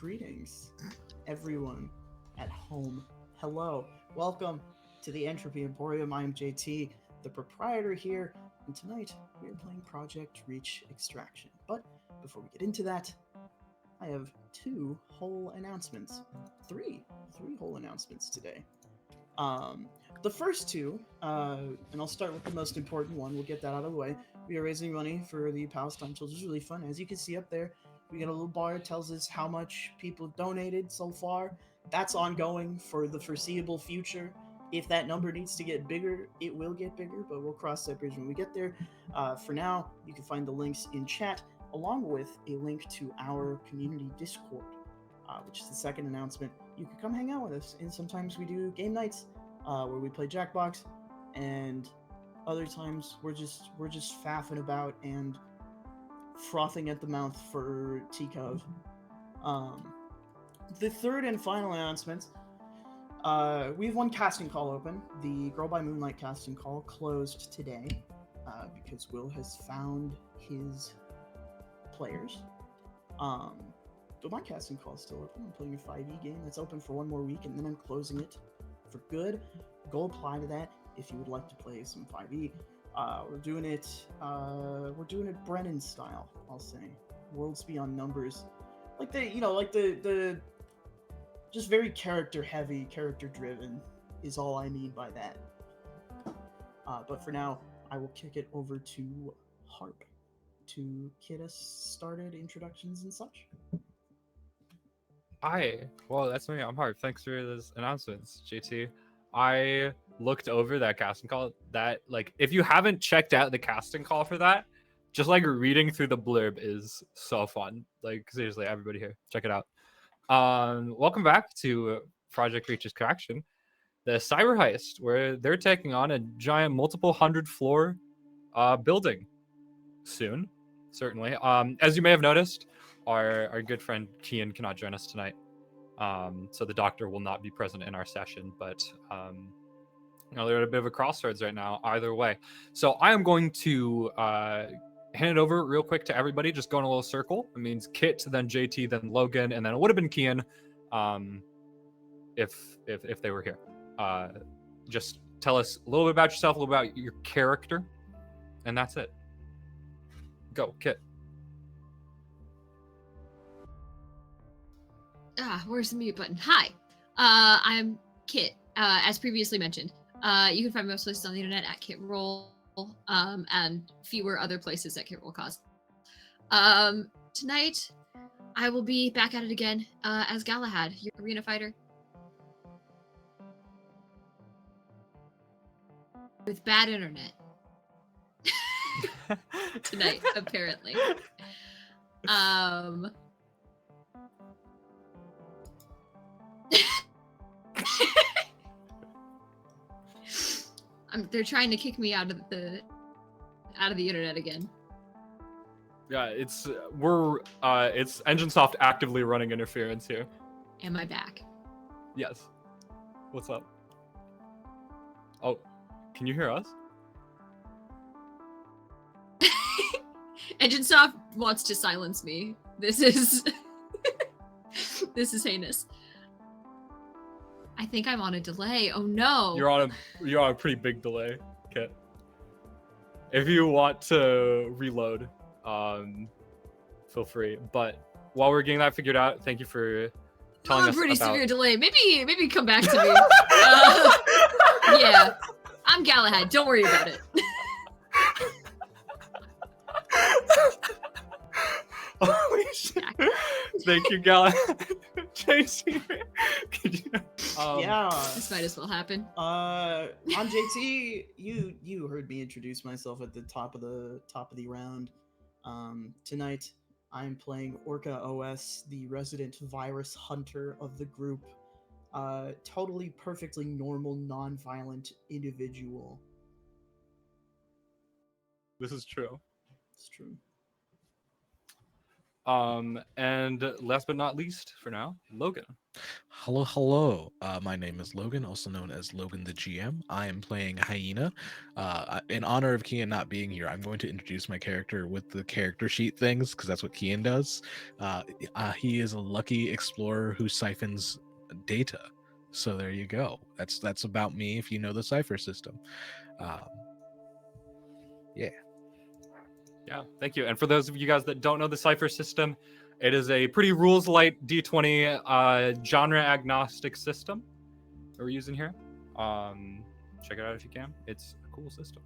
Greetings, everyone at home. Hello, welcome to the Entropy Emporium. I am JT, the proprietor here, and tonight we are playing Project Reach Extraction. But before we get into that, I have two whole announcements. Three whole announcements today. The first two, and I'll start with the most important one. We'll get that out of the way. We are raising money for the Palestine Children's Relief Fund. As you can see up there, we got a little bar that tells us how much people have donated so far. That's ongoing for the foreseeable future. If that number needs to get bigger, it will get bigger, but we'll cross that bridge when we get there. For now, you can find the links in chat, along with a link to our community Discord, which is the second announcement. You can come hang out with us, and sometimes we do game nights where we play Jackbox, and other times we're just faffing about and frothing at the mouth for T-Cove. The third and final announcement, we have one casting call open. The Girl by Moonlight casting call closed today because Will has found his players. But my casting call is still open. I'm playing a 5e game that's open for one more week, and then I'm closing it for good. Go apply to that if you would like to play some 5e. We're doing it Brennan style, I'll say. Worlds Beyond Numbers. Like the just very character heavy, character driven is all I mean by that. But for now, I will kick it over to Harp to get us started, introductions and such. Hi, well, that's me. I'm Harp. Thanks for those announcements, JT. I looked over that casting call. That, like, if you haven't checked out the casting call for that, just like reading through the blurb is so fun. Like, seriously, everybody here, check it out. Welcome back to Project Reach Extraction, the cyber heist, where they're taking on a giant multiple 100-floor building soon, certainly. As you may have noticed, our good friend Kian cannot join us tonight. So the doctor will not be present in our session, but they're at a bit of a crossroads right now, either way. So I am going to hand it over real quick to everybody. Just go in a little circle. It means Kit, then JT, then Logan, and then it would have been Kian, if they were here. Just tell us a little bit about yourself, a little about your character, and that's it. Go, Kit. Where's the mute button? Hi, I'm Kit. As previously mentioned, you can find me most places on the internet at KitRoll, and fewer other places at KitRollCause. Tonight, I will be back at it again as Galahad, your arena fighter. With bad internet. Tonight, apparently. They're trying to kick me out of the internet again. Yeah, it's EngineSoft actively running interference here. Am I back? Yes. What's up? Oh, can you hear us? EngineSoft wants to silence me. This is this is heinous. I think I'm on a delay. Oh no. You're on a pretty big delay, Kit. If you want to reload, feel free. But while we're getting that figured out, thank you for telling us a pretty about... severe delay. Maybe come back to me. Yeah, I'm Galahad. Don't worry about it. Holy shit. Thank you, Galahad. JT, could you... Yeah. This might as well happen. I'm JT. You heard me introduce myself at the top of the round. Tonight, I'm playing orcaOS, the resident virus hunter of the group. Totally perfectly normal, non-violent individual. This is true. It's true. And last but not least, for now, Logan. Hello. My name is Logan, also known as Logan the GM. I am playing Hyena. In honor of Kian not being here, I'm going to introduce my character with the character sheet things, because that's what Kian does. He is a lucky explorer who siphons data. So there you go. That's about me if you know the cipher system. Yeah. Yeah, thank you. And for those of you guys that don't know the cipher system, it is a pretty rules light D20 genre agnostic system that we're using here. Check it out if you can. It's a cool system.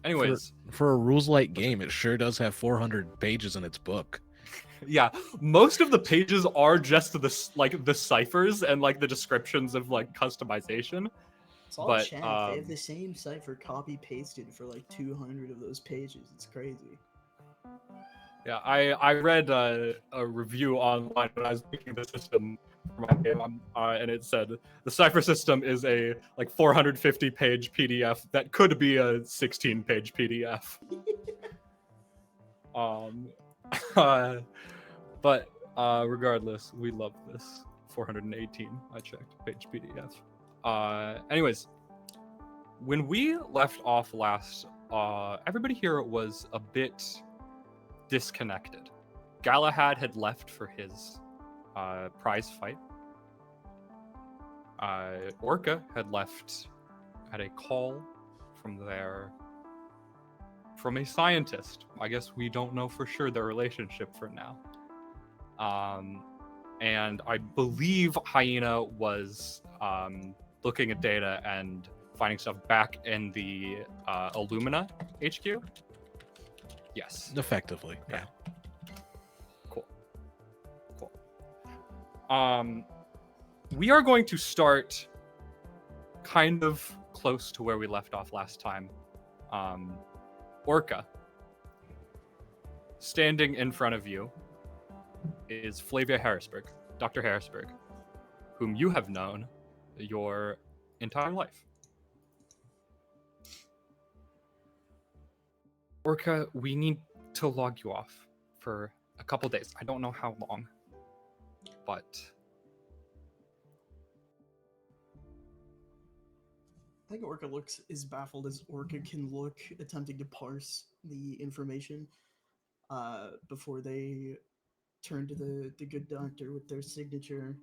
Anyways, for a rules light game, it sure does have 400 pages in its book. Yeah, most of the pages are just the ciphers and like the descriptions of like customization. It's all But, chant. They have the same cipher copy pasted for like 200 of those pages. It's crazy. Yeah, I read a review online when I was making the system for my game, and it said the cipher system is a like 450 page PDF that could be a 16 page PDF. But regardless, we love this 418. I checked page PDF. Anyways, when we left off last, everybody here was a bit disconnected. Galahad had left for his prize fight. Orca had left at a call from a scientist. I guess we don't know for sure their relationship for now. And I believe Hyena was looking at data and finding stuff back in the Illumina HQ. Yes. Effectively, Okay. yeah. Cool. We are going to start kind of close to where we left off last time. Orca. Standing in front of you is Flavia Harrisburg, Dr. Harrisburg, whom you have known your entire life. Orca, we need to log you off for a couple days. I don't know how long, but... I think Orca looks as baffled as Orca can look, attempting to parse the information. before they turn to the good doctor with their signature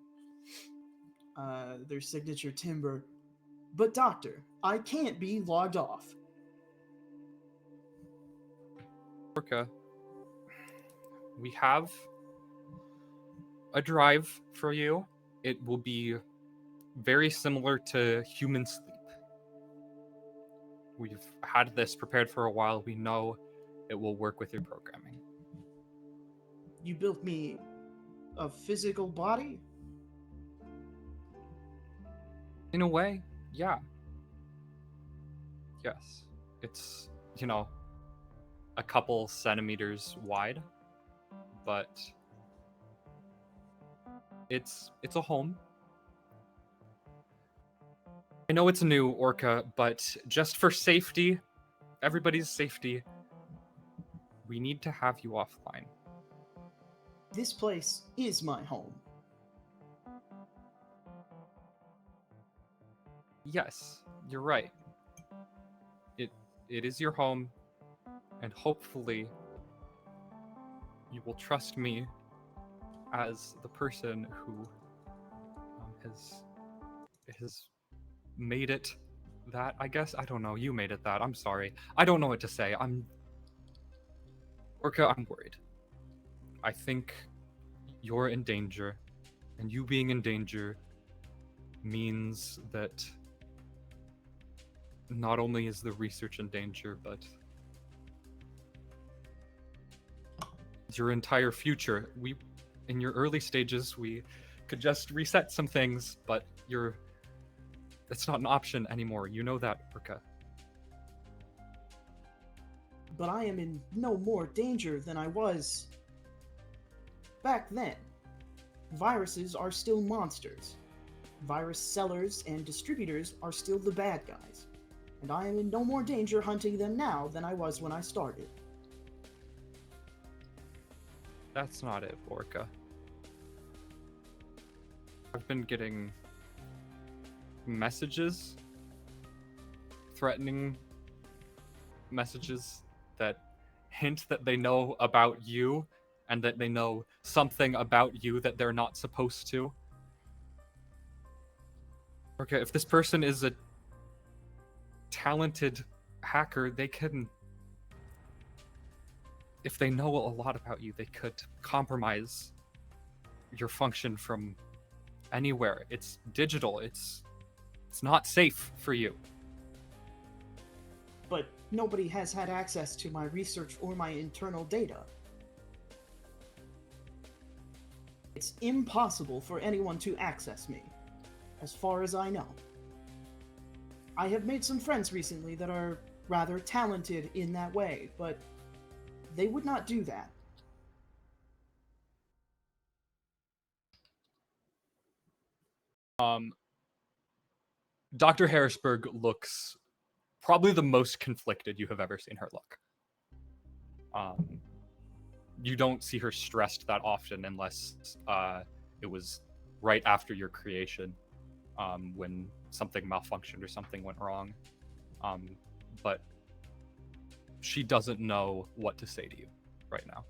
timbre. But doctor, I can't be logged off. Orca, we have a drive for you. It will be very similar to human sleep. We've had this prepared for a while. We know it will work with your programming. You built me a physical body? In a way, yeah. Yes. It's, a couple centimeters wide, but it's a home. I know it's new, Orca, but just for safety, everybody's safety, we need to have you offline. This place is my home. Yes, you're right. It is your home, and hopefully you will trust me as the person who has made it that, I guess. I don't know. You made it that. I'm sorry. I don't know what to say. Orca, I'm worried. I think you're in danger, and you being in danger means that not only is the research in danger, but your entire future. In your early stages, we could just reset some things, but that's not an option anymore. You know that, Orca. But I am in no more danger than I was back then. Viruses are still monsters. Virus sellers and distributors are still the bad guys. And I am in no more danger hunting them now than I was when I started. That's not it, Orca. I've been getting messages, threatening messages that hint that they know about you and that they know something about you that they're not supposed to. Okay, if this person is a talented hacker, they can, if they know a lot about you, they could compromise your function from anywhere. It's digital. It's not safe for you. But nobody has had access to my research or my internal data. It's impossible for anyone to access me, as far as I know. I have made some friends recently that are rather talented in that way, but they would not do that. Dr. Harrisburg looks probably the most conflicted you have ever seen her look. You don't see her stressed that often unless it was right after your creation, when something malfunctioned or something went wrong. But she doesn't know what to say to you right now.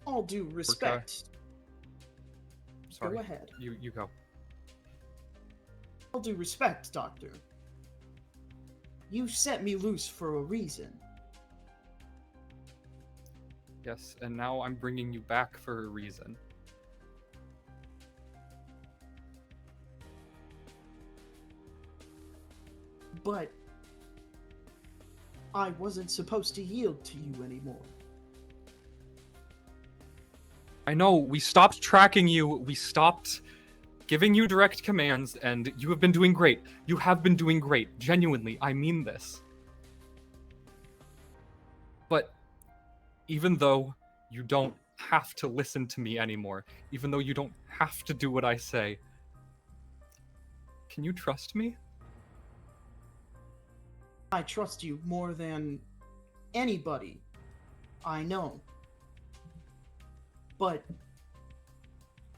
All due respect. Sorry. Go ahead. You go. All due respect, Doctor. You set me loose for a reason. Yes, and now I'm bringing you back for a reason. But I wasn't supposed to yield to you anymore. I know, we stopped tracking you, we stopped giving you direct commands, and you have been doing great. You have been doing great. Genuinely, I mean this. But even though you don't have to listen to me anymore, even though you don't have to do what I say, can you trust me? I trust you more than anybody I know. But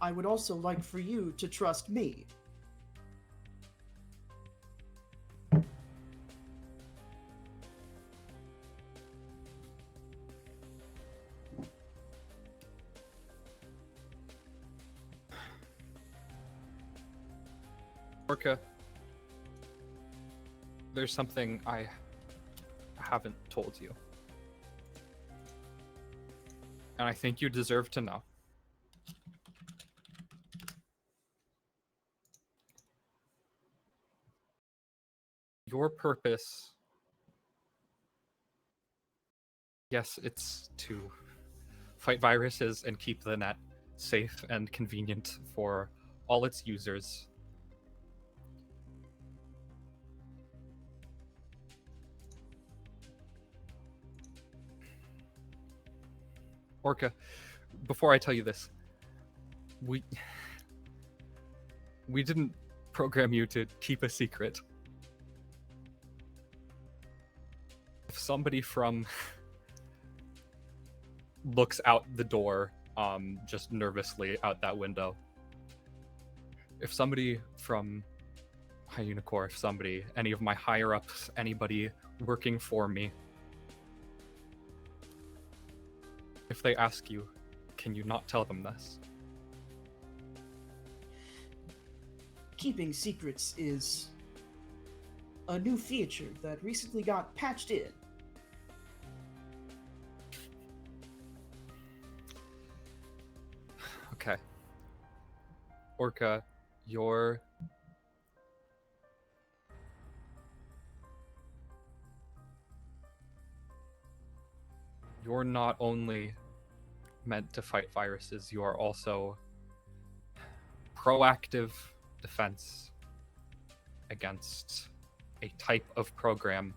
I would also like for you to trust me. Orca, there's something I haven't told you. And I think you deserve to know. Your purpose, yes, it's to fight viruses and keep the net safe and convenient for all its users. Orca, before I tell you this, we didn't program you to keep a secret. If somebody from looks out the door, just nervously out that window, if somebody from Hyena Corps, if somebody, any of my higher ups, anybody working for me, if they ask you, can you not tell them this? Keeping secrets is a new feature that recently got patched in. Okay. Orca, you're not only meant to fight viruses, you are also proactive defense against a type of program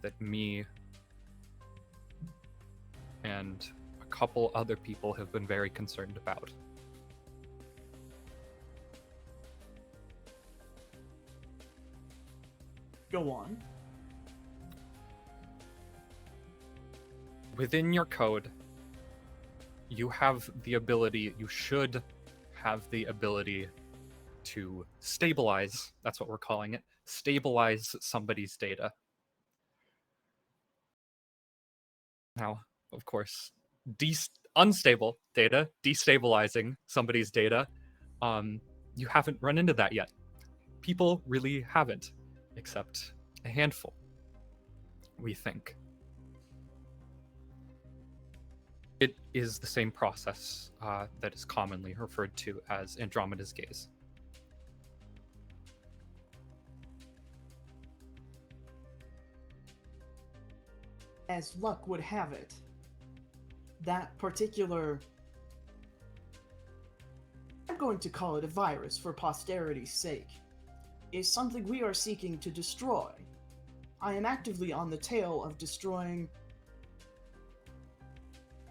that me and a couple other people have been very concerned about. Go on. Within your code, you have the ability, you should have the ability to stabilize, that's what we're calling it, stabilize somebody's data. Now, of course, unstable data, destabilizing somebody's data, you haven't run into that yet. People really haven't, except a handful, we think. It is the same process that is commonly referred to as Andromeda's gaze. As luck would have it, that particular... I'm going to call it a virus for posterity's sake, is something we are seeking to destroy. I am actively on the tail of destroying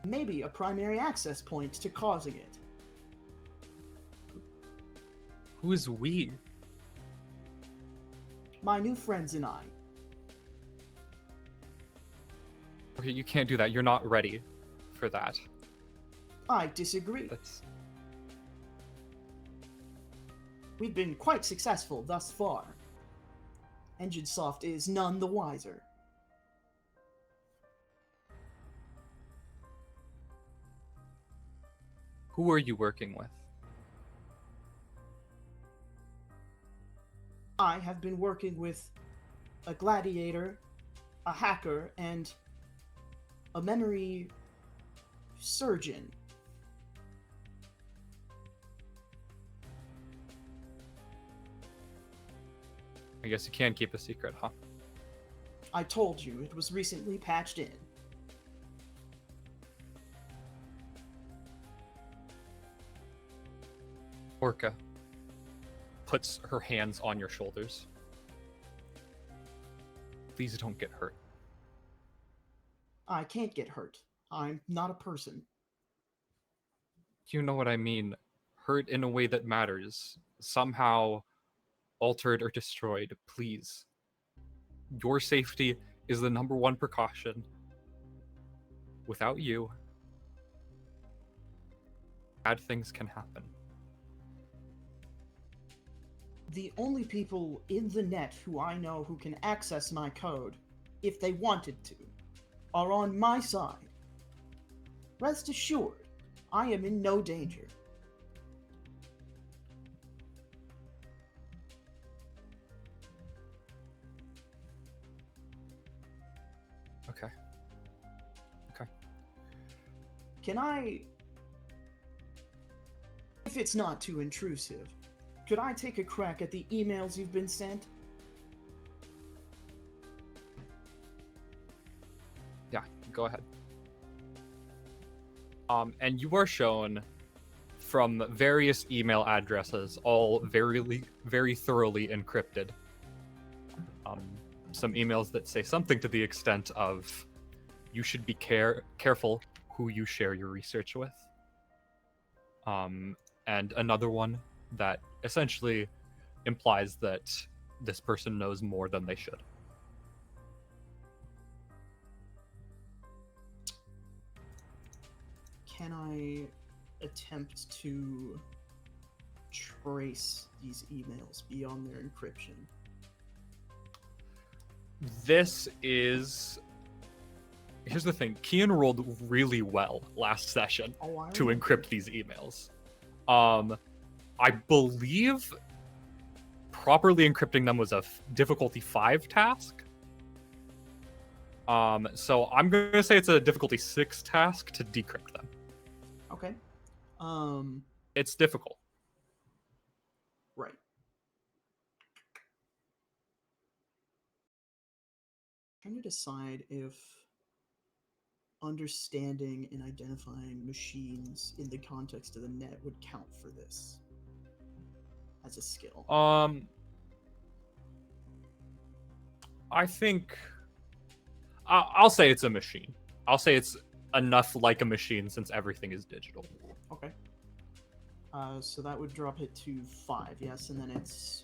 maybe a primary access point to causing it. Who is we? My new friends and I. Okay, you can't do that. You're not ready for that. I disagree. We've been quite successful thus far. EngineSoft is none the wiser. Who are you working with? I have been working with a gladiator, a hacker, and a memory surgeon. I guess you can keep a secret, huh? I told you it was recently patched in. Orca puts her hands on your shoulders. Please don't get hurt. I can't get hurt. I'm not a person. You know what I mean. Hurt in a way that matters. Somehow altered or destroyed, please. Your safety is the number one precaution. Without you, bad things can happen. The only people in the net who I know who can access my code, if they wanted to, are on my side. Rest assured, I am in no danger. Can I, if it's not too intrusive, could I take a crack at the emails you've been sent? Yeah, go ahead. And you are shown from various email addresses, all very thoroughly encrypted. Some emails that say something to the extent of, you should be careful who you share your research with. And another one that essentially implies that this person knows more than they should. Can I attempt to trace these emails beyond their encryption? This is... Here's the thing. Kian rolled really well last session to encrypt these emails. I believe properly encrypting them was a difficulty 5 task. So I'm going to say it's a difficulty 6 task to decrypt them. Okay. It's difficult. Right. Trying to decide if understanding and identifying machines in the context of the net would count for this as a skill. I think I'll say it's a machine. I'll say it's enough like a machine since everything is digital. Okay. So that would drop it to 5, yes, and then it's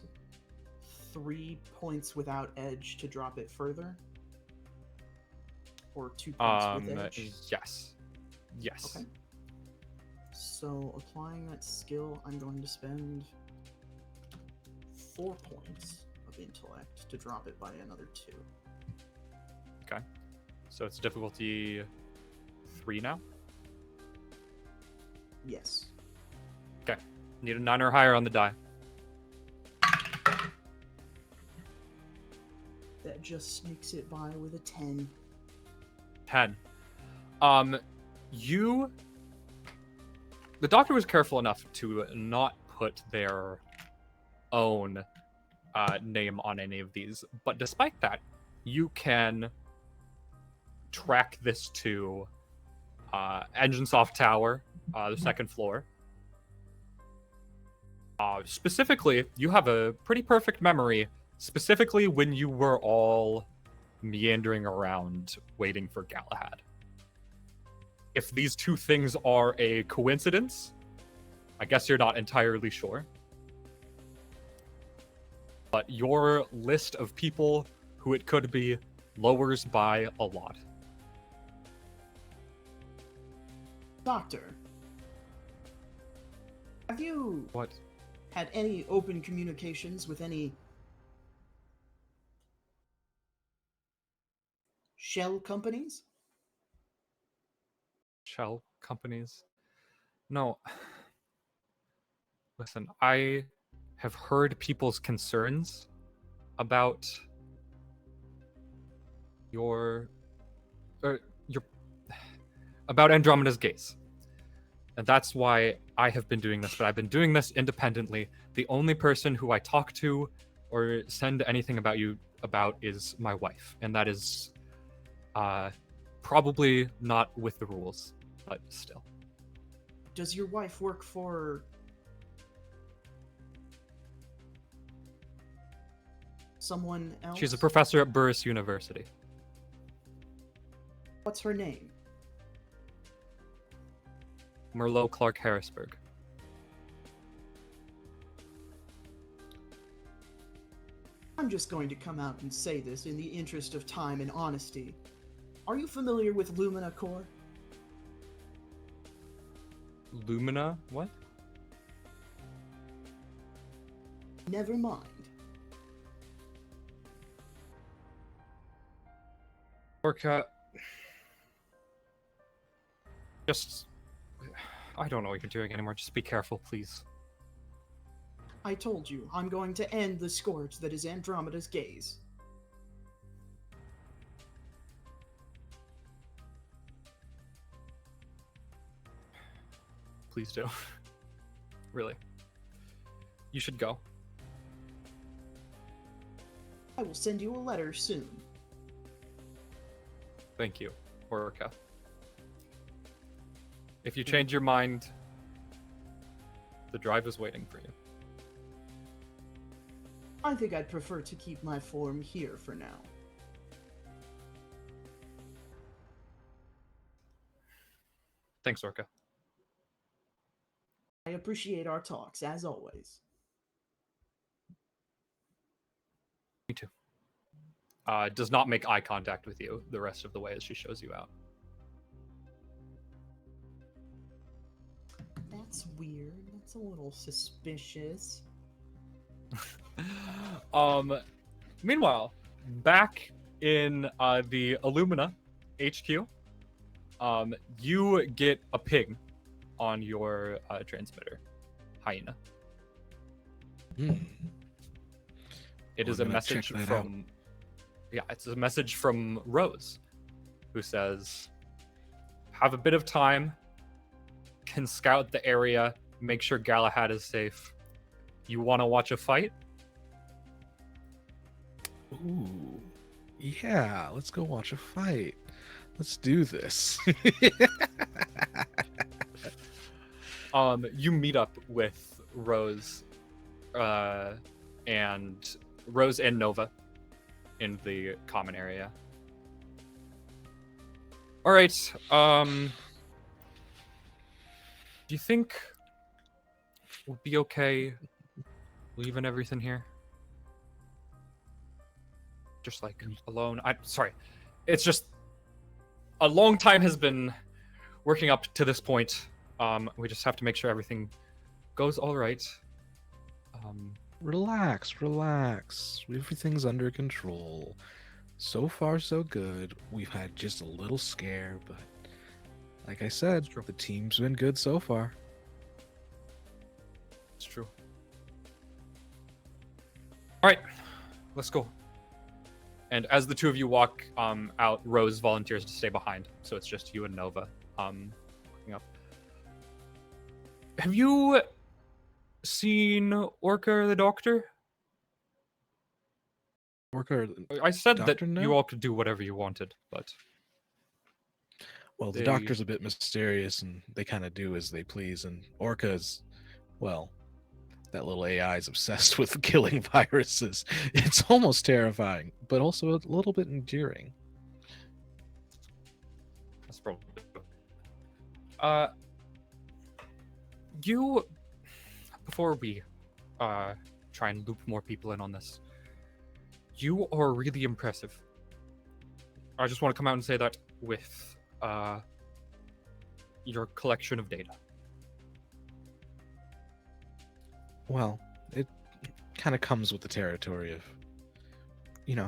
3 points without edge to drop it further? Or 2 points with edge? Yes. Yes. Okay. So applying that skill, I'm going to spend 4 points of intellect to drop it by another 2. Okay. So it's difficulty 3 now? Yes. Okay. Need a 9 or higher on the die. That just sneaks it by with a 10. 10. The doctor was careful enough to not put their own name on any of these, but despite that, you can track this to Enginesoft Tower, the second floor. Specifically, you have a pretty perfect memory, specifically when you were all meandering around waiting for Galahad. If these two things are a coincidence, I guess you're not entirely sure. But your list of people who it could be lowers by a lot. Doctor, have you What? had any open communications with any shell companies? Shell companies? No. Listen, I have heard people's concerns about about Andromeda's gaze. And that's why I have been doing this, but I've been doing this independently. The only person who I talk to or send anything about is my wife, and that is probably not with the rules, but still. Does your wife work for someone else? She's a professor at Burris University. What's her name? Merlot Clark Harrisburg. I'm just going to come out and say this in the interest of time and honesty. Are you familiar with Lumina Core? Lumina? What? Never mind. Orca... Just... I don't know what you're doing anymore. Just be careful, please. I told you, I'm going to end the scourge that is Andromeda's gaze. Please do. Really. You should go. I will send you a letter soon. Thank you, Orca. If you change your mind, the drive is waiting for you. I think I'd prefer to keep my form here for now. Thanks, Orca. I appreciate our talks, as always. Me too. Does not make eye contact with you the rest of the way as she shows you out. That's weird. That's a little suspicious. Meanwhile, back in the Illumina HQ, you get a ping on your transmitter, Hyena. It is a message from it's a message from Rose, who says, have a bit of time, can scout the area, make sure Galahad is safe. You want to watch a fight? Ooh, yeah, let's go watch a fight. Let's do this. You meet up with Rose, and Nova in the common area. All right. Do you think we'll be okay leaving everything here? Just like alone? I'm sorry. It's just a long time has been working up to this point. We just have to make sure everything goes all right. Relax. Everything's under control. So far, so good. We've had just a little scare, but like I said, the team's been good so far. It's true. All right, let's go. And as the two of you walk out, Rose volunteers to stay behind, so it's just you and Nova walking up. Have you seen Orca the Doctor? Orca, I said that Doctor, no? you all could do whatever you wanted, but well, the doctor's a bit mysterious, and they kind of do as they please. And Orca's, well, that little AI is obsessed with killing viruses. It's almost terrifying, but also a little bit endearing. that's probably. You, before we try and loop more people in on this, you are really impressive. I just want to come out and say that with your collection of data. Well, it kind of comes with the territory of,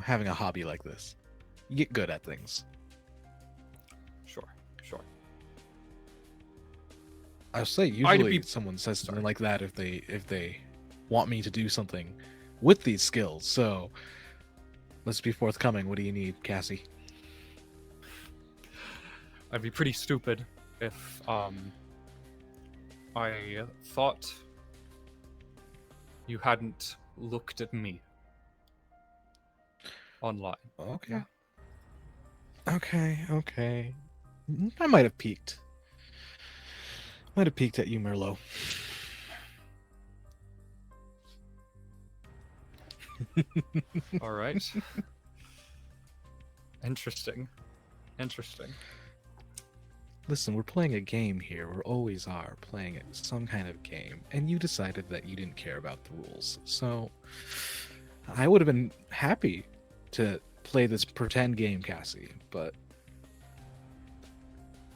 having a hobby like this. You get good at things. Sure. I'll say usually someone says something like that if they want me to do something with these skills. So let's be forthcoming. What do you need, Cassie? I'd be pretty stupid if I thought you hadn't looked at me online. Okay. I might have peeked. At you, Merlot. All right. Interesting. Listen, we're playing a game here. We always are playing some kind of game. And you decided that you didn't care about the rules. So I would have been happy to play this pretend game, Cassie. But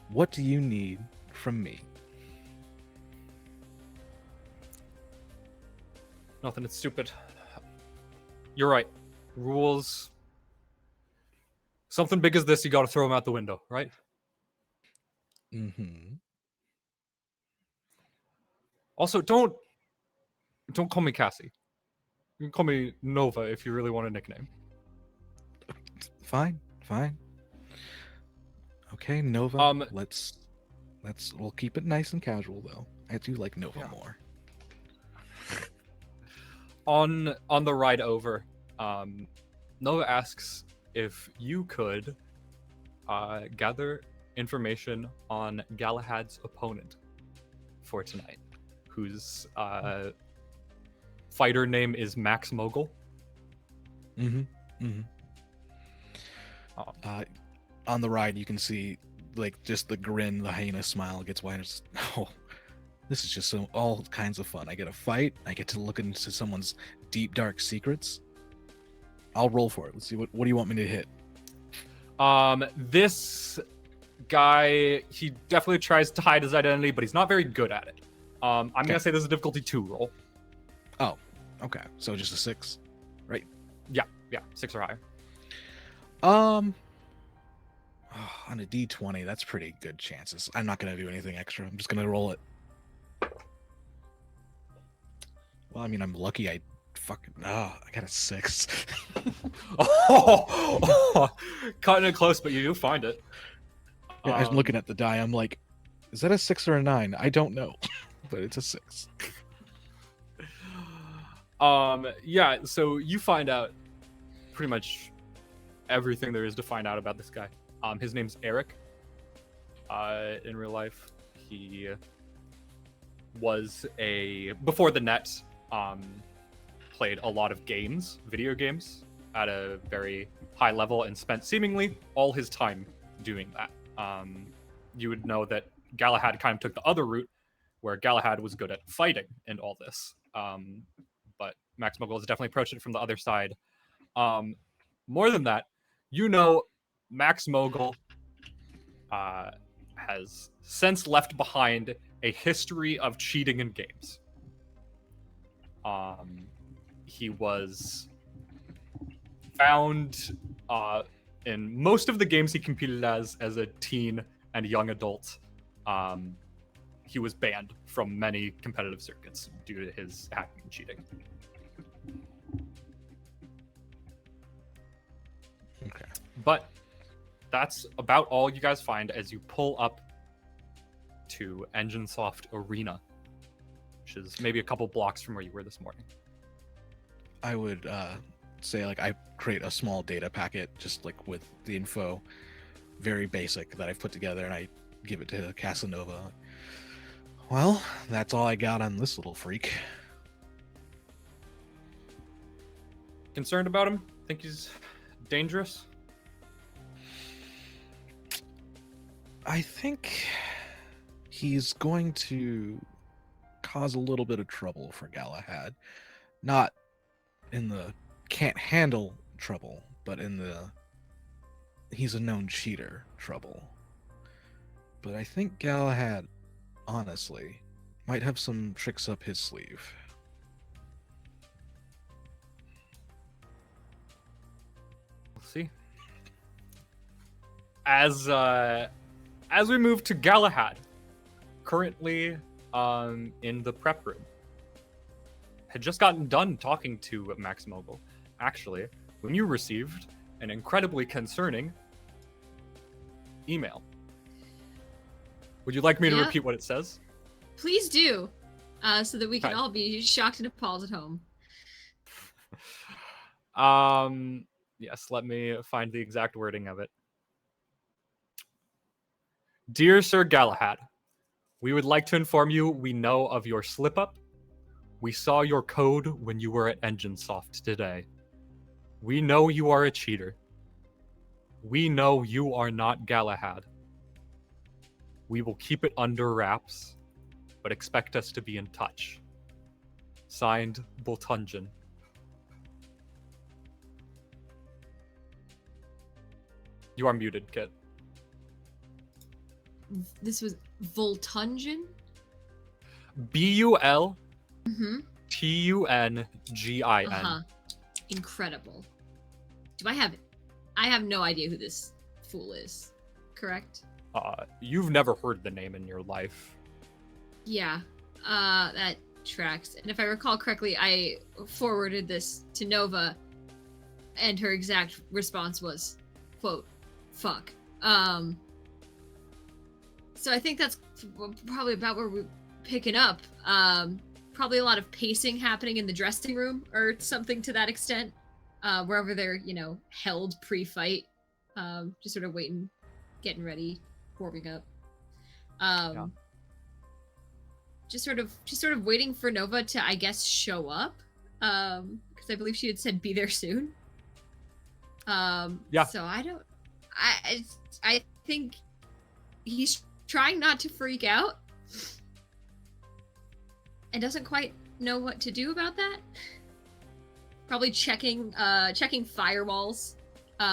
what do you need from me? Nothing. It's stupid. You're right. Rules. Something big as this, you got to throw them out the window, right? Mm-hmm. Also, don't call me Cassie. You can call me Nova if you really want a nickname. Fine. Okay, Nova. We'll keep it nice and casual though. I do like Nova Yeah. more. On the ride over, Nova asks if you could gather information on Galahad's opponent for tonight, whose fighter name is Max Mogul. On the ride, you can see like just the grin, the hyena smile gets wider. Oh, this is just all kinds of fun. I get a fight. I get to look into someone's deep, dark secrets. I'll roll for it. Let's see. What do you want me to hit? This guy, he definitely tries to hide his identity, but he's not very good at it. I'm gonna say this is a difficulty 2 roll. Oh, okay. So just a 6, right? Yeah, 6 or higher. On a D20, that's pretty good chances. I'm not gonna do anything extra. I'm just gonna roll it. Well, I mean, I'm lucky. I got a 6. Cutting it close, but you do find it. Yeah, I'm looking at the die. I'm like, is that a 6 or a 9? I don't know, but it's a 6. Yeah, so you find out pretty much everything there is to find out about this guy. His name's Eric. In real life, he was before the net, played a lot of video games at a very high level and spent seemingly all his time doing that. You would know that Galahad kind of took the other route, where Galahad was good at fighting and all this. But Max Mogul has definitely approached it from the other side. More than that, Max Mogul has since left behind a history of cheating in games. He was found in most of the games he competed as a teen and young adult. He was banned from many competitive circuits due to his hacking and cheating. Okay. But that's about all you guys find as you pull up to EngineSoft Arena, which is maybe a couple blocks from where you were this morning. I would say like I create a small data packet just like with the info, very basic, that I've put together, and I give it to Casanova. Well, that's all I got on this little freak. Concerned about him? Think he's dangerous? I think he's going to cause a little bit of trouble for Galahad. Not in the can't handle trouble, but in the he's a known cheater trouble. But I think Galahad, honestly, might have some tricks up his sleeve. We'll see. As we move to Galahad, currently in the prep room, had just gotten done talking to Max Mogul. Actually, when you received an incredibly concerning email. Would you like me to repeat what it says? Please do, so that we can Okay. all be shocked and appalled at home. Yes, let me find the exact wording of it. Dear Sir Galahad, we would like to inform you we know of your slip-up. We saw your code when you were at EngineSoft today. We know you are a cheater. We know you are not Galahad. We will keep it under wraps, but expect us to be in touch. Signed, Boltunjan. You are muted, Kit. This was Voltungin? Bultungin. Uh-huh. Incredible. I have no idea who this fool is, correct? You've never heard the name in your life. Yeah, that tracks. And if I recall correctly, I forwarded this to Nova, and her exact response was, quote, fuck. So I think that's probably about where we're picking up. Probably a lot of pacing happening in the dressing room or something to that extent. Wherever they're, held pre-fight. Just sort of waiting, getting ready, warming up. Yeah. Just sort of waiting for Nova to, I guess, show up. Because I believe she had said be there soon. Yeah. So I think he's trying not to freak out and doesn't quite know what to do about that. Probably checking firewalls,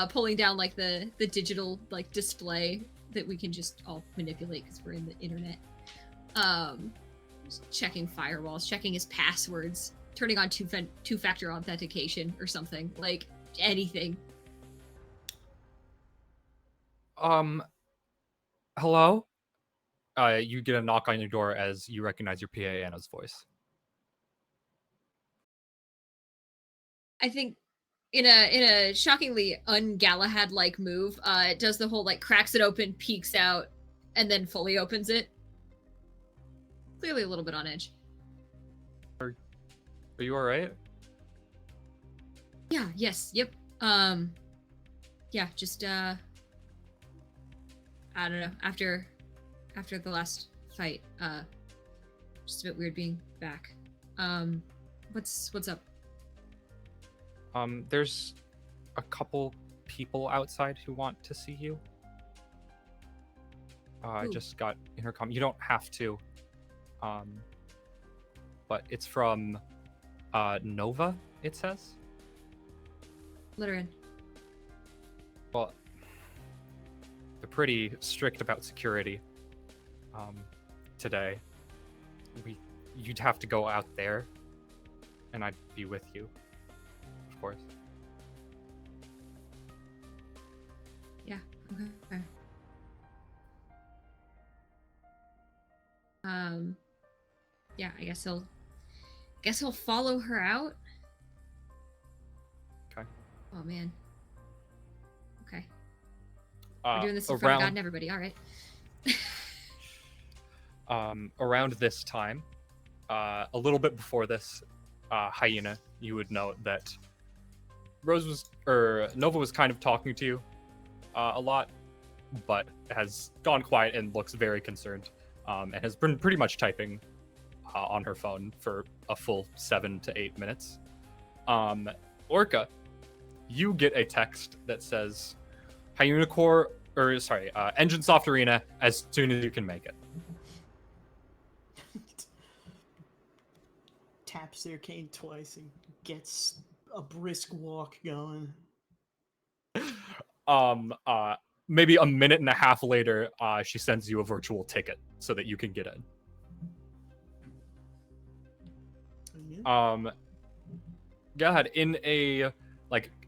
pulling down like the digital like display that we can just all manipulate because we're in the internet. Just checking firewalls, checking his passwords, turning on two-factor authentication or something, like anything. Hello? You get a knock on your door as you recognize your PA Anna's voice. I think in a shockingly un-Galahad like move, it does the whole like cracks it open, peeks out, and then fully opens it. Clearly a little bit on edge. Are you alright? Yeah, yes, yep. Yeah, just I don't know, after the last fight, just a bit weird being back. What's up? There's a couple people outside who want to see you. I just got intercom. You don't have to. But it's from Nova, it says. Let her in. Well, they're pretty strict about security today. You'd have to go out there, and I'd be with you, of course. Yeah, okay. Yeah, I guess he'll follow her out. Okay. Oh man. Okay. We're doing this in front of God and everybody. All right. Around this time, a little bit before this, Hyena, you would note that Nova was kind of talking to you a lot, but has gone quiet and looks very concerned, and has been pretty much typing on her phone for a full 7 to 8 minutes. Orca, you get a text that says, Engine Soft Arena as soon as you can make it. Taps the arcane twice and gets a brisk walk going. Maybe a minute and a half later, she sends you a virtual ticket so that you can get in. Go ahead. In a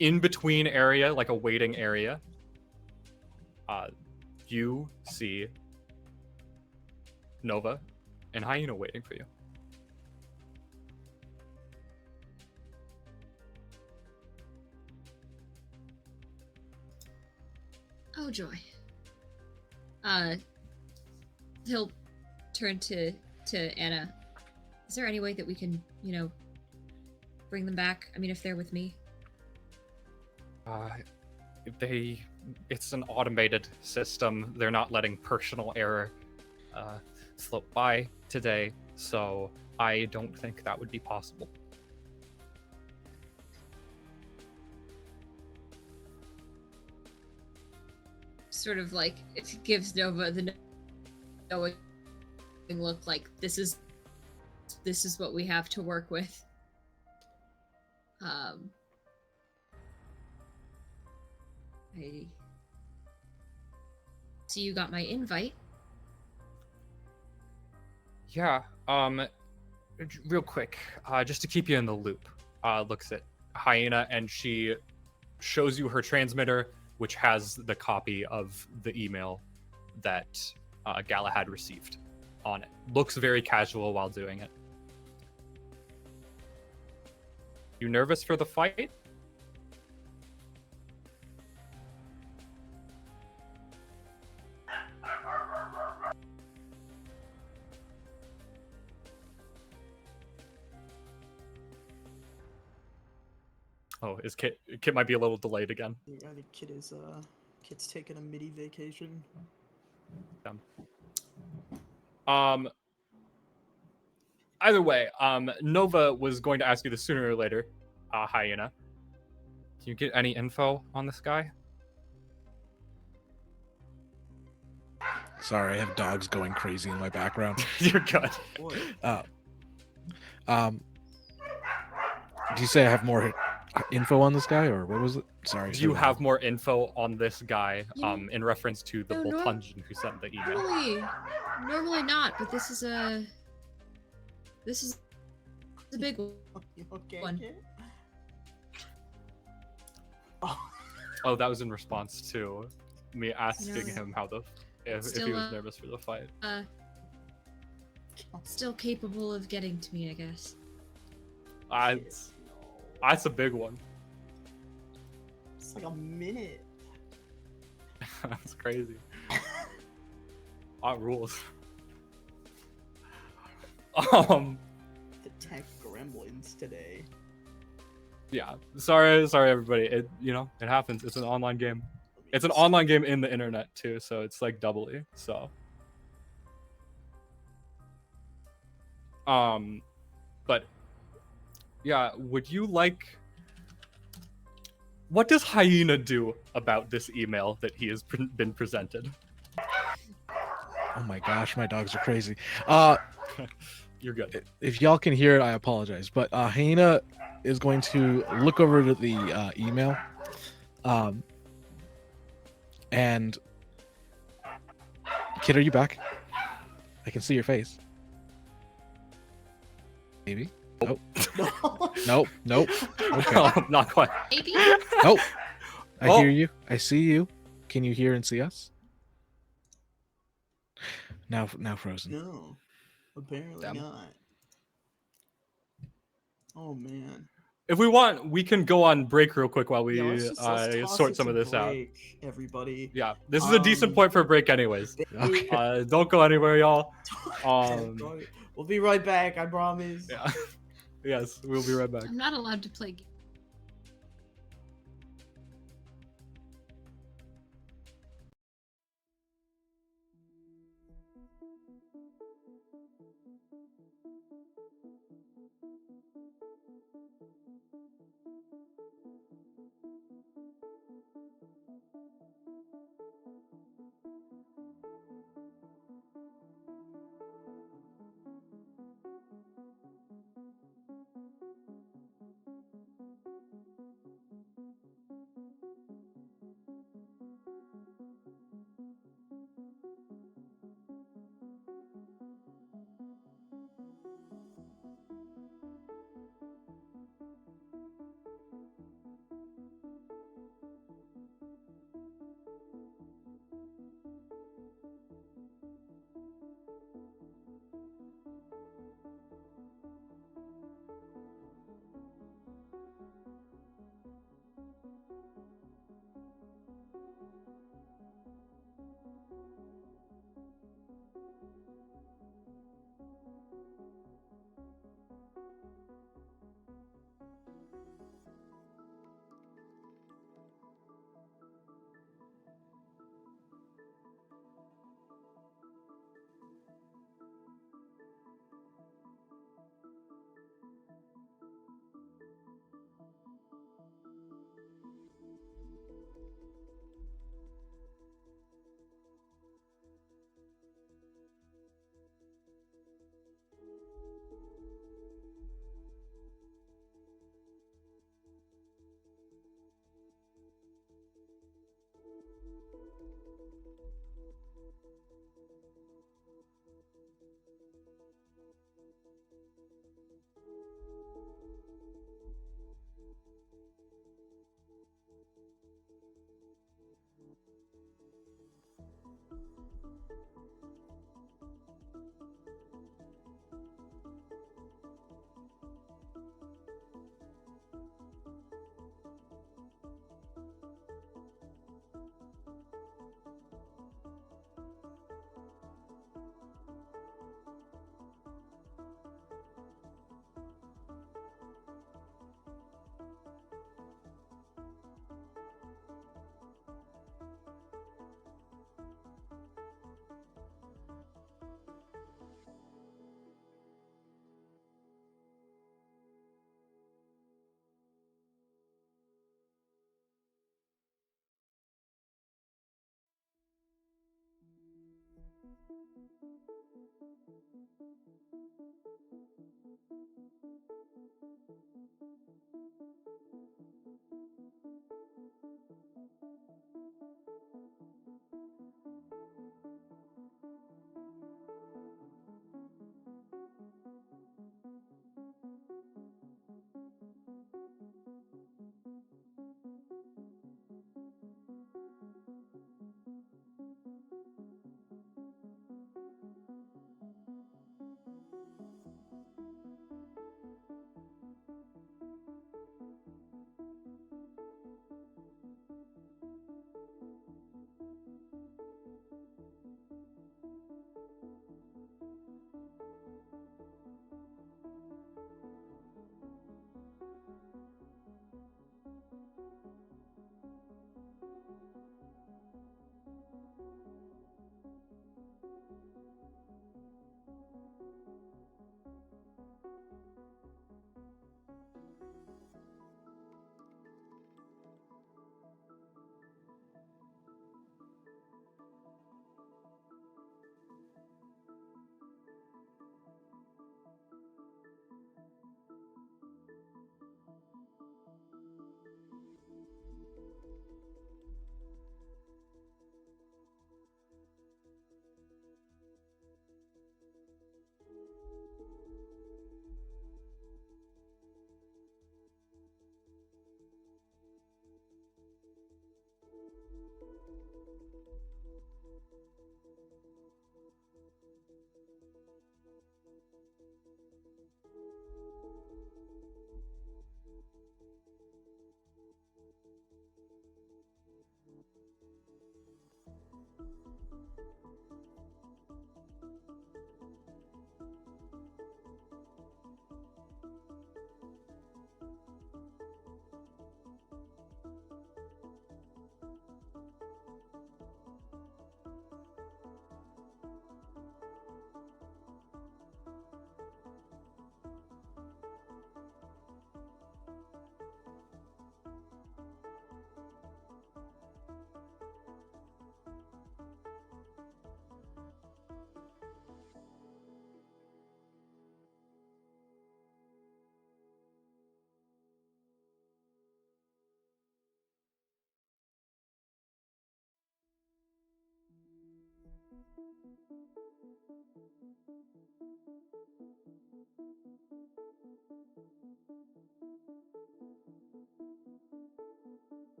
in-between area, like a waiting area, you see Nova and Hyena waiting for you. Oh joy. He'll turn to Anna. Is there any way that we can, bring them back? I mean, if they're with me. It's an automated system. They're not letting personal error slip by today, so I don't think that would be possible. Sort of like it gives Nova the knowing look, like this is what we have to work with. So you got my invite. Yeah, real quick, just to keep you in the loop, looks at Hyena and she shows you her transmitter, which has the copy of the email that Galahad received on it. Looks very casual while doing it. You nervous for the fight? Oh, is Kit might be a little delayed again. Yeah, the kid's taking a midi vacation. Either way, Nova was going to ask you this sooner or later, Hyena. Do you get any info on this guy? Sorry, I have dogs going crazy in my background. You're good. Boy, Um, do you say I have more info on this guy, or what was it? Sorry. Do you have more info on this guy, You- in reference to the No, Boltungeon who sent the email? Normally not, but this is a big one. you okay, One. kid? Oh, Oh, that was in response to me asking No. him if he Still, was nervous for the fight. Still capable of getting to me, I guess. That's a big one. it's like a minute. That's crazy. Rules. The tech gremlins today. Yeah. Sorry, everybody. It happens. It's an online game. It's an online game in the internet too, so it's like doubly. So. But yeah, would you like? What does Hyena do about this email that he has been presented? Oh my gosh, my dogs are crazy. You're good. If y'all can hear it, I apologize. But Hyena is going to look over to the email, and Kid, are you back? I can see your face. Maybe. Nope. Nope. Nope. Okay. No, not quite. Maybe. Nope. I Oh. hear you. I see you. Can you hear and see us? Now frozen. No, apparently Damn. not. Oh man. If we want, we can go on break real quick while we Yeah, let's toss sort it some to of this out. break, everybody. Yeah, this is a decent point for a break, anyways. Okay. Don't go anywhere, y'all. We'll be right back. I promise. Yeah. Yes, we'll be right back. I'm not allowed to play.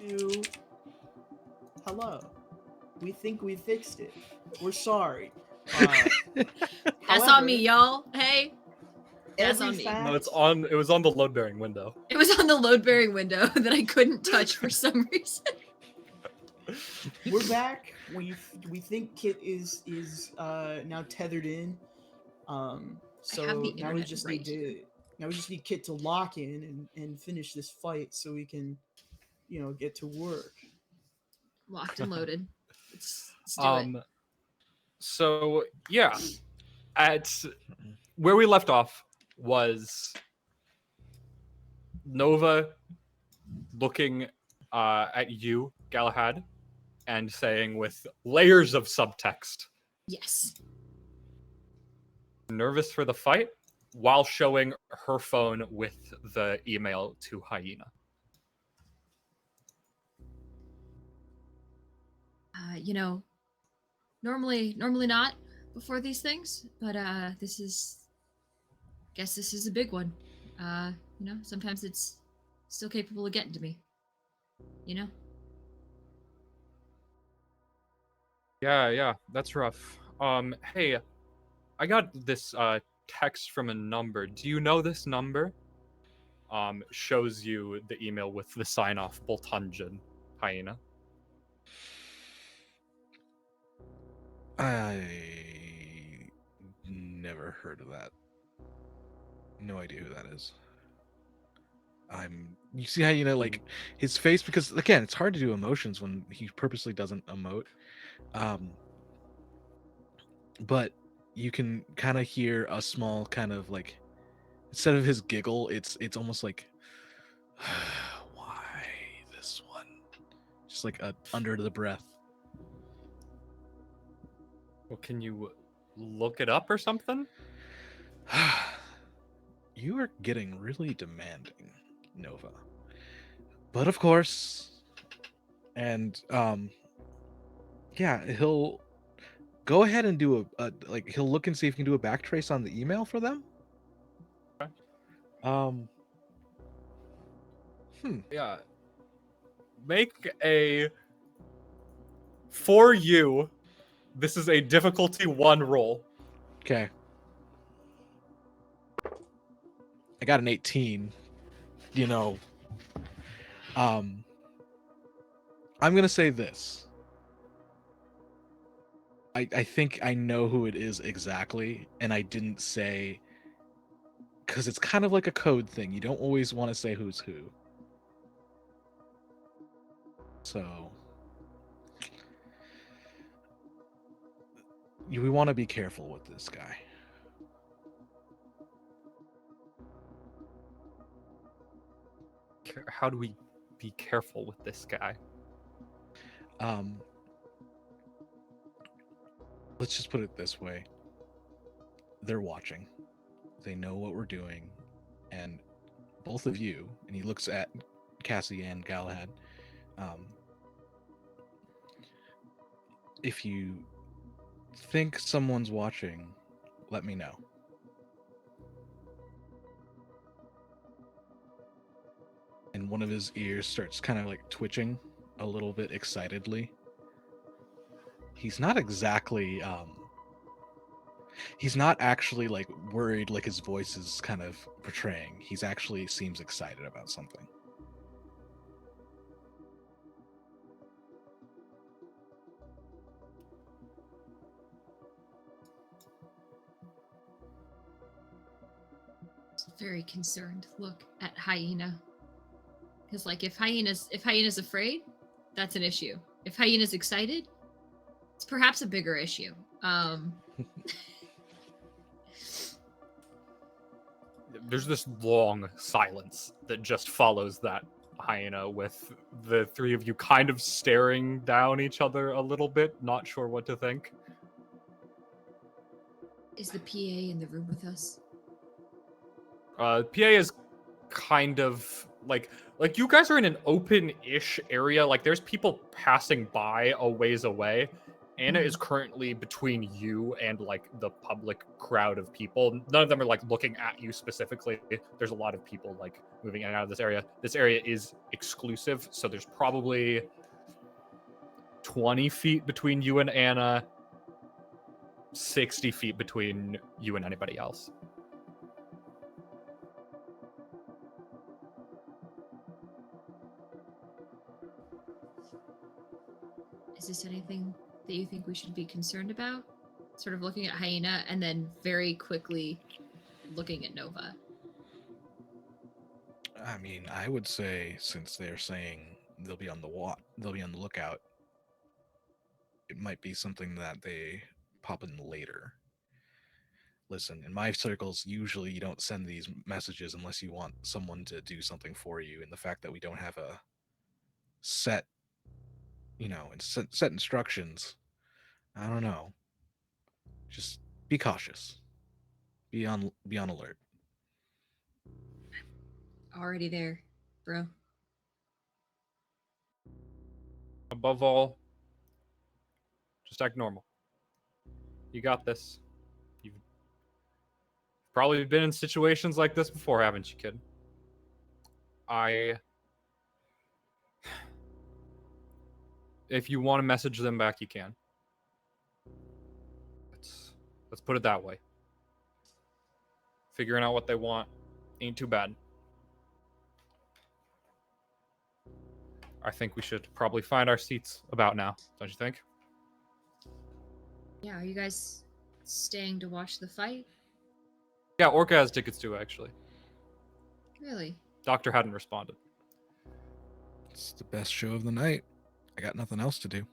to hello. We think we fixed it. We're sorry. That's on me, y'all. Hey, that's every on me. fact, No, it was on the load bearing window. it was on the load bearing window that I couldn't touch for some reason. we're back. We think Kit is now tethered in. So have the now we internet just right need Kit to lock in and finish this fight so we can, get to work. Locked and loaded. Let's do it. So yeah, at where we left off was Nova looking at you, Galahad, and saying with layers of subtext, Yes. nervous for the fight, while showing her phone with the email to Hyena. Normally not before these things, but this is a big one. Sometimes it's still capable of getting to me. Yeah, that's rough. Hey, I got this text from a number. Do you know this number? Shows you the email with the sign off Boltunjan, Hyena. I never heard of that. No idea who that is. You see how, like his face, because again, it's hard to do emotions when he purposely doesn't emote. But you can kind of hear a small kind of like, instead of his giggle, it's almost like, why this one? Just like a under the breath. Well, can you look it up or something? You are getting really demanding, Nova. But of course, and yeah, he'll go ahead and do he'll look and see if he can do a backtrace on the email for them. Okay. Yeah. Make a for you. This is a difficulty 1 roll. Okay. I got an 18. I'm gonna say this. I think I know who it is exactly, and I didn't say, because it's kind of like a code thing. You don't always want to say who's who. So we want to be careful with this guy. How do we be careful with this guy? Let's just put it this way. They're watching. They know what we're doing. And both of you, and he looks at Cassie and Galahad, if you think someone's watching, let me know. And one of his ears starts kind of like twitching a little bit excitedly. He's not exactly he's not actually like worried like his voice is kind of portraying. He's actually seems excited about something. Very concerned look at Hyena. Because like if Hyena's afraid, that's an issue. If Hyena's excited, it's perhaps a bigger issue. There's this long silence that just follows that, Hyena, with the three of you kind of staring down each other a little bit, not sure what to think. Is the PA in the room with us? PA is kind of like you guys are in an open-ish area. Like there's people passing by a ways away. Anna is currently between you and like the public crowd of people. None of them are like looking at you specifically. There's a lot of people like moving in and out of this area. This area is exclusive, so there's probably 20 feet between you and Anna, 60 feet between you and anybody else. Is this anything that you think we should be concerned about? Sort of looking at Hyena and then very quickly looking at Nova. I mean, I would say since they're saying they'll be on the lookout, it might be something that they pop in later. Listen, in my circles, usually you don't send these messages unless you want someone to do something for you. And the fact that we don't have a set, set instructions, I don't know. Just be cautious. Be on alert. Already there, bro. Above all, just act normal. You got this. You've probably been in situations like this before, haven't you, kid? If you want to message them back, you can. Let's put it that way. Figuring out what they want ain't too bad. I think we should probably find our seats about now, don't you think? Yeah, are you guys staying to watch the fight? Yeah, Orca has tickets too, actually. Really? Doctor hadn't responded. It's the best show of the night. I got nothing else to do.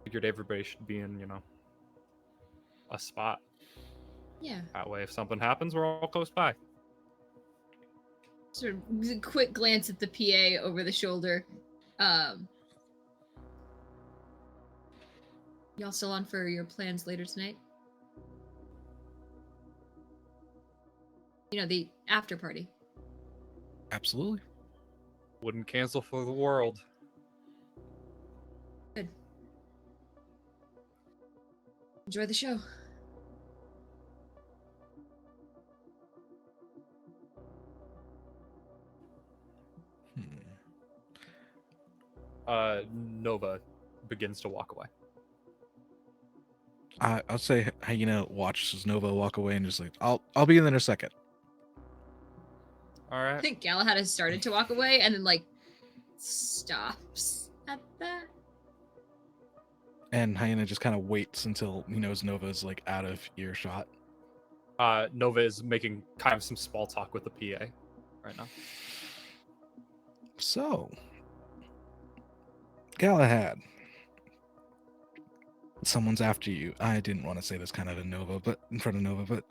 Figured everybody should be in, a spot. Yeah. That way, if something happens, we're all close by. Sort of a quick glance at the PA over the shoulder. Y'all still on for your plans later tonight? The after party. Absolutely. Wouldn't cancel for the world. Good. Enjoy the show. Nova begins to walk away. I'll say Hyena watches Nova walk away and just like, I'll be in there in a second. All I right. think Galahad has started to walk away and then stops at that. And Hyena just kind of waits until he knows Nova's out of earshot. Nova is making kind of some small talk with the PA right now. So, Galahad, someone's after you. I didn't want to say this kind of in front of Nova, but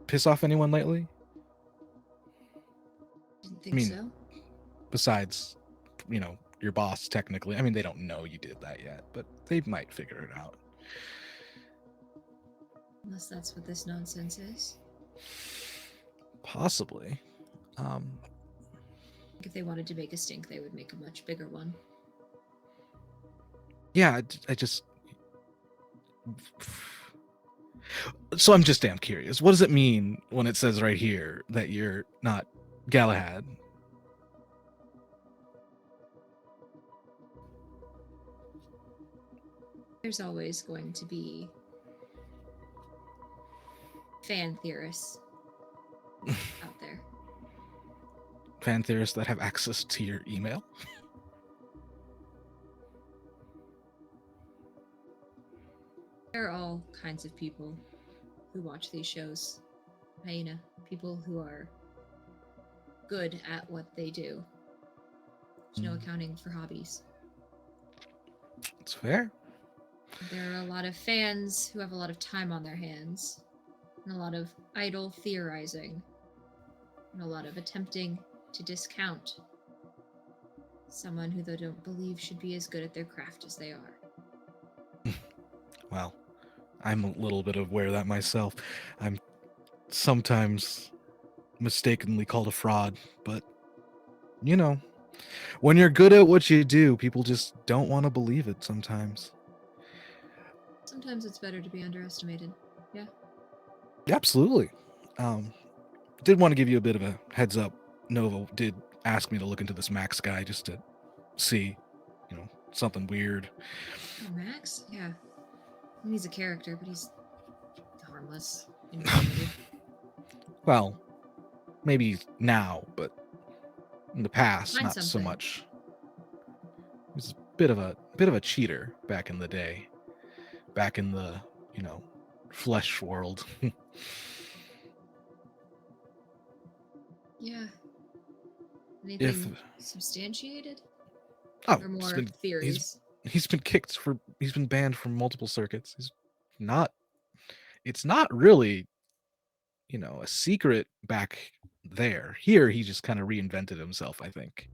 piss off anyone lately? Didn't think so. Besides, your boss, technically. I mean, they don't know you did that yet, but they might figure it out. Unless that's what this nonsense is. Possibly. If they wanted to make a stink, they would make a much bigger one. Yeah, I just... So I'm just damn curious. What does it mean when it says right here that you're not Galahad? There's always going to be fan theorists out there. Fan theorists that have access to your email? There are all kinds of people who watch these shows. Hyena, people who are good at what they do. There's no accounting for hobbies. It's fair. There are a lot of fans who have a lot of time on their hands, and a lot of idle theorizing, and a lot of attempting to discount someone who they don't believe should be as good at their craft as they are. Well, I'm a little bit aware of that myself. I'm sometimes mistakenly called a fraud, but, When you're good at what you do, people just don't want to believe it sometimes. Sometimes it's better to be underestimated. Yeah. Absolutely. Did want to give you a bit of a heads up. Nova did ask me to look into this Max guy just to see, something weird. Oh, Max? Yeah. I mean, he's a character, but he's harmless. Informative. Well, maybe now, but in the past, Find not so something. much. He was a bit of a cheater back in the day, back in the flesh world. Yeah. If Anything substantiated? oh, Or more theories? he's been banned from multiple circuits. It's not really a secret back there. Here he just kind of reinvented himself, I think.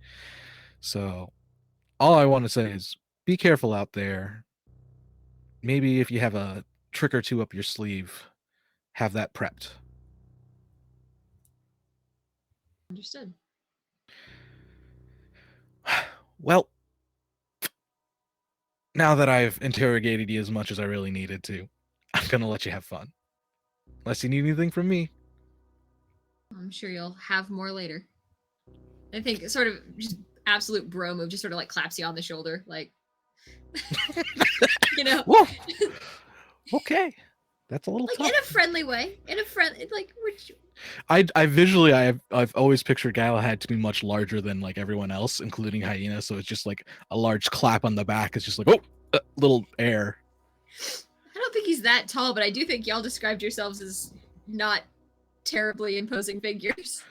So all I want to say is be careful out there. Maybe if you have a trick or two up your sleeve, have that prepped. Understood. Well, now that I've interrogated you as much as I really needed to, I'm gonna let you have fun. Unless you need anything from me. I'm sure you'll have more later. I think sort of just absolute bro move, just sort of like claps you on the shoulder, like, Whoa. Okay. That's a little like tough. in a friendly way. In a friendly, like, would you... I've always pictured Galahad to be much larger than like everyone else, including Hyena. So it's just like a large clap on the back. It's just like, little air. I don't think he's that tall, but I do think y'all described yourselves as not terribly imposing figures.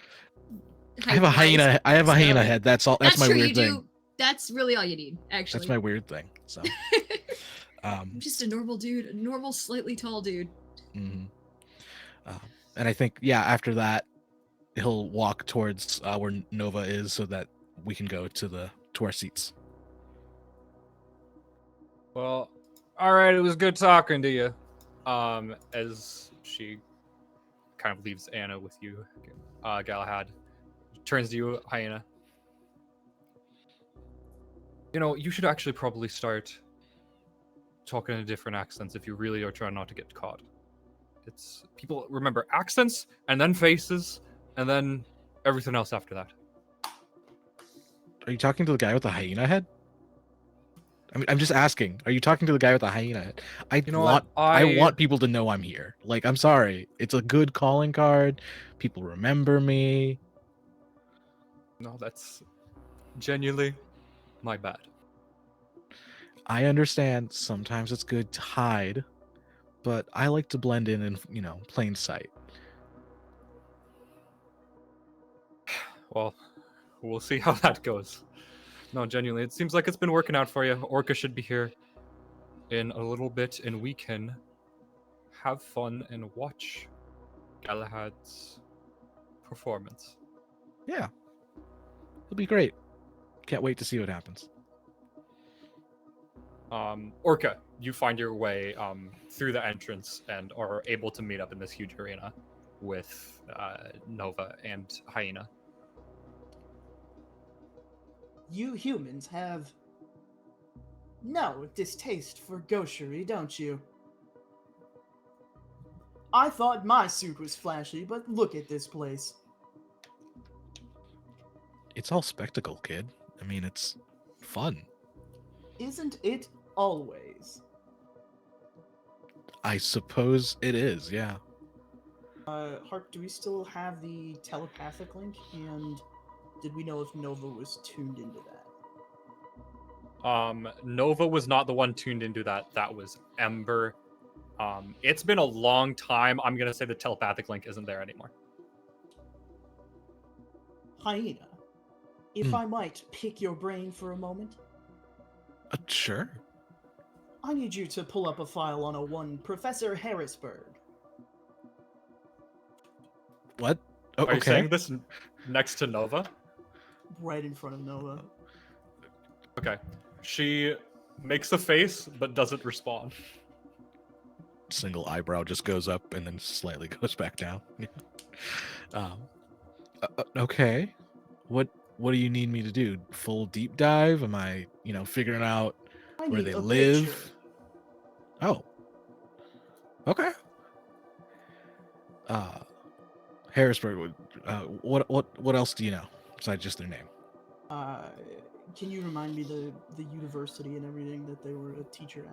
I have a hyena head. That's all. That's my true, weird you thing. do. That's really all you need, actually. That's my weird thing. So I'm just a normal dude, a normal, slightly tall dude. Mm-hmm. And I think, after that, he'll walk towards where Nova is so that we can go to our seats. Well, all right. It was good talking to you. As she kind of leaves Anna with you, Galahad turns to you, Hyena. You should actually probably start talking in different accents if you really are trying not to get caught. It's people remember accents and then faces and then everything else after that. Are you talking to the guy with the hyena head? I mean, I'm just asking. Are you talking to the guy with the hyena head? I want people to know I'm here. Like, I'm sorry. It's a good calling card. People remember me. No, that's genuinely my bad. I understand sometimes it's good to hide, but I like to blend in plain sight. Well, we'll see how that goes. No, genuinely, it seems like it's been working out for you. Orca should be here in a little bit, and we can have fun and watch Galahad's performance. Yeah. It'll be great. Can't wait to see what happens. Orca, you find your way through the entrance and are able to meet up in this huge arena with Nova and Hyena. You humans have no distaste for gaucherie, don't you? I thought my suit was flashy, but look at this place. It's all spectacle, kid. I mean, it's fun. Isn't it always? I suppose it is, yeah. Harp, do we still have the telepathic link? And did we know if Nova was tuned into that? Nova was not the one tuned into that. That was Ember. It's been a long time. I'm gonna say the telepathic link isn't there anymore. Hyena, if I might pick your brain for a moment. Sure. I need you to pull up a file on a one Professor Harrisburg. What? Oh, Are you saying this next to Nova? Right in front of Nova. Okay. She makes a face, but doesn't respond. Single eyebrow just goes up and then slightly goes back down. Okay. What what do you need me to do? Full deep dive? Am I, figuring out I where need they a live? picture. Oh. Okay. Uh, Harrisburg. What else do you know besides just their name? Uh, can you remind me the university and everything that they were a teacher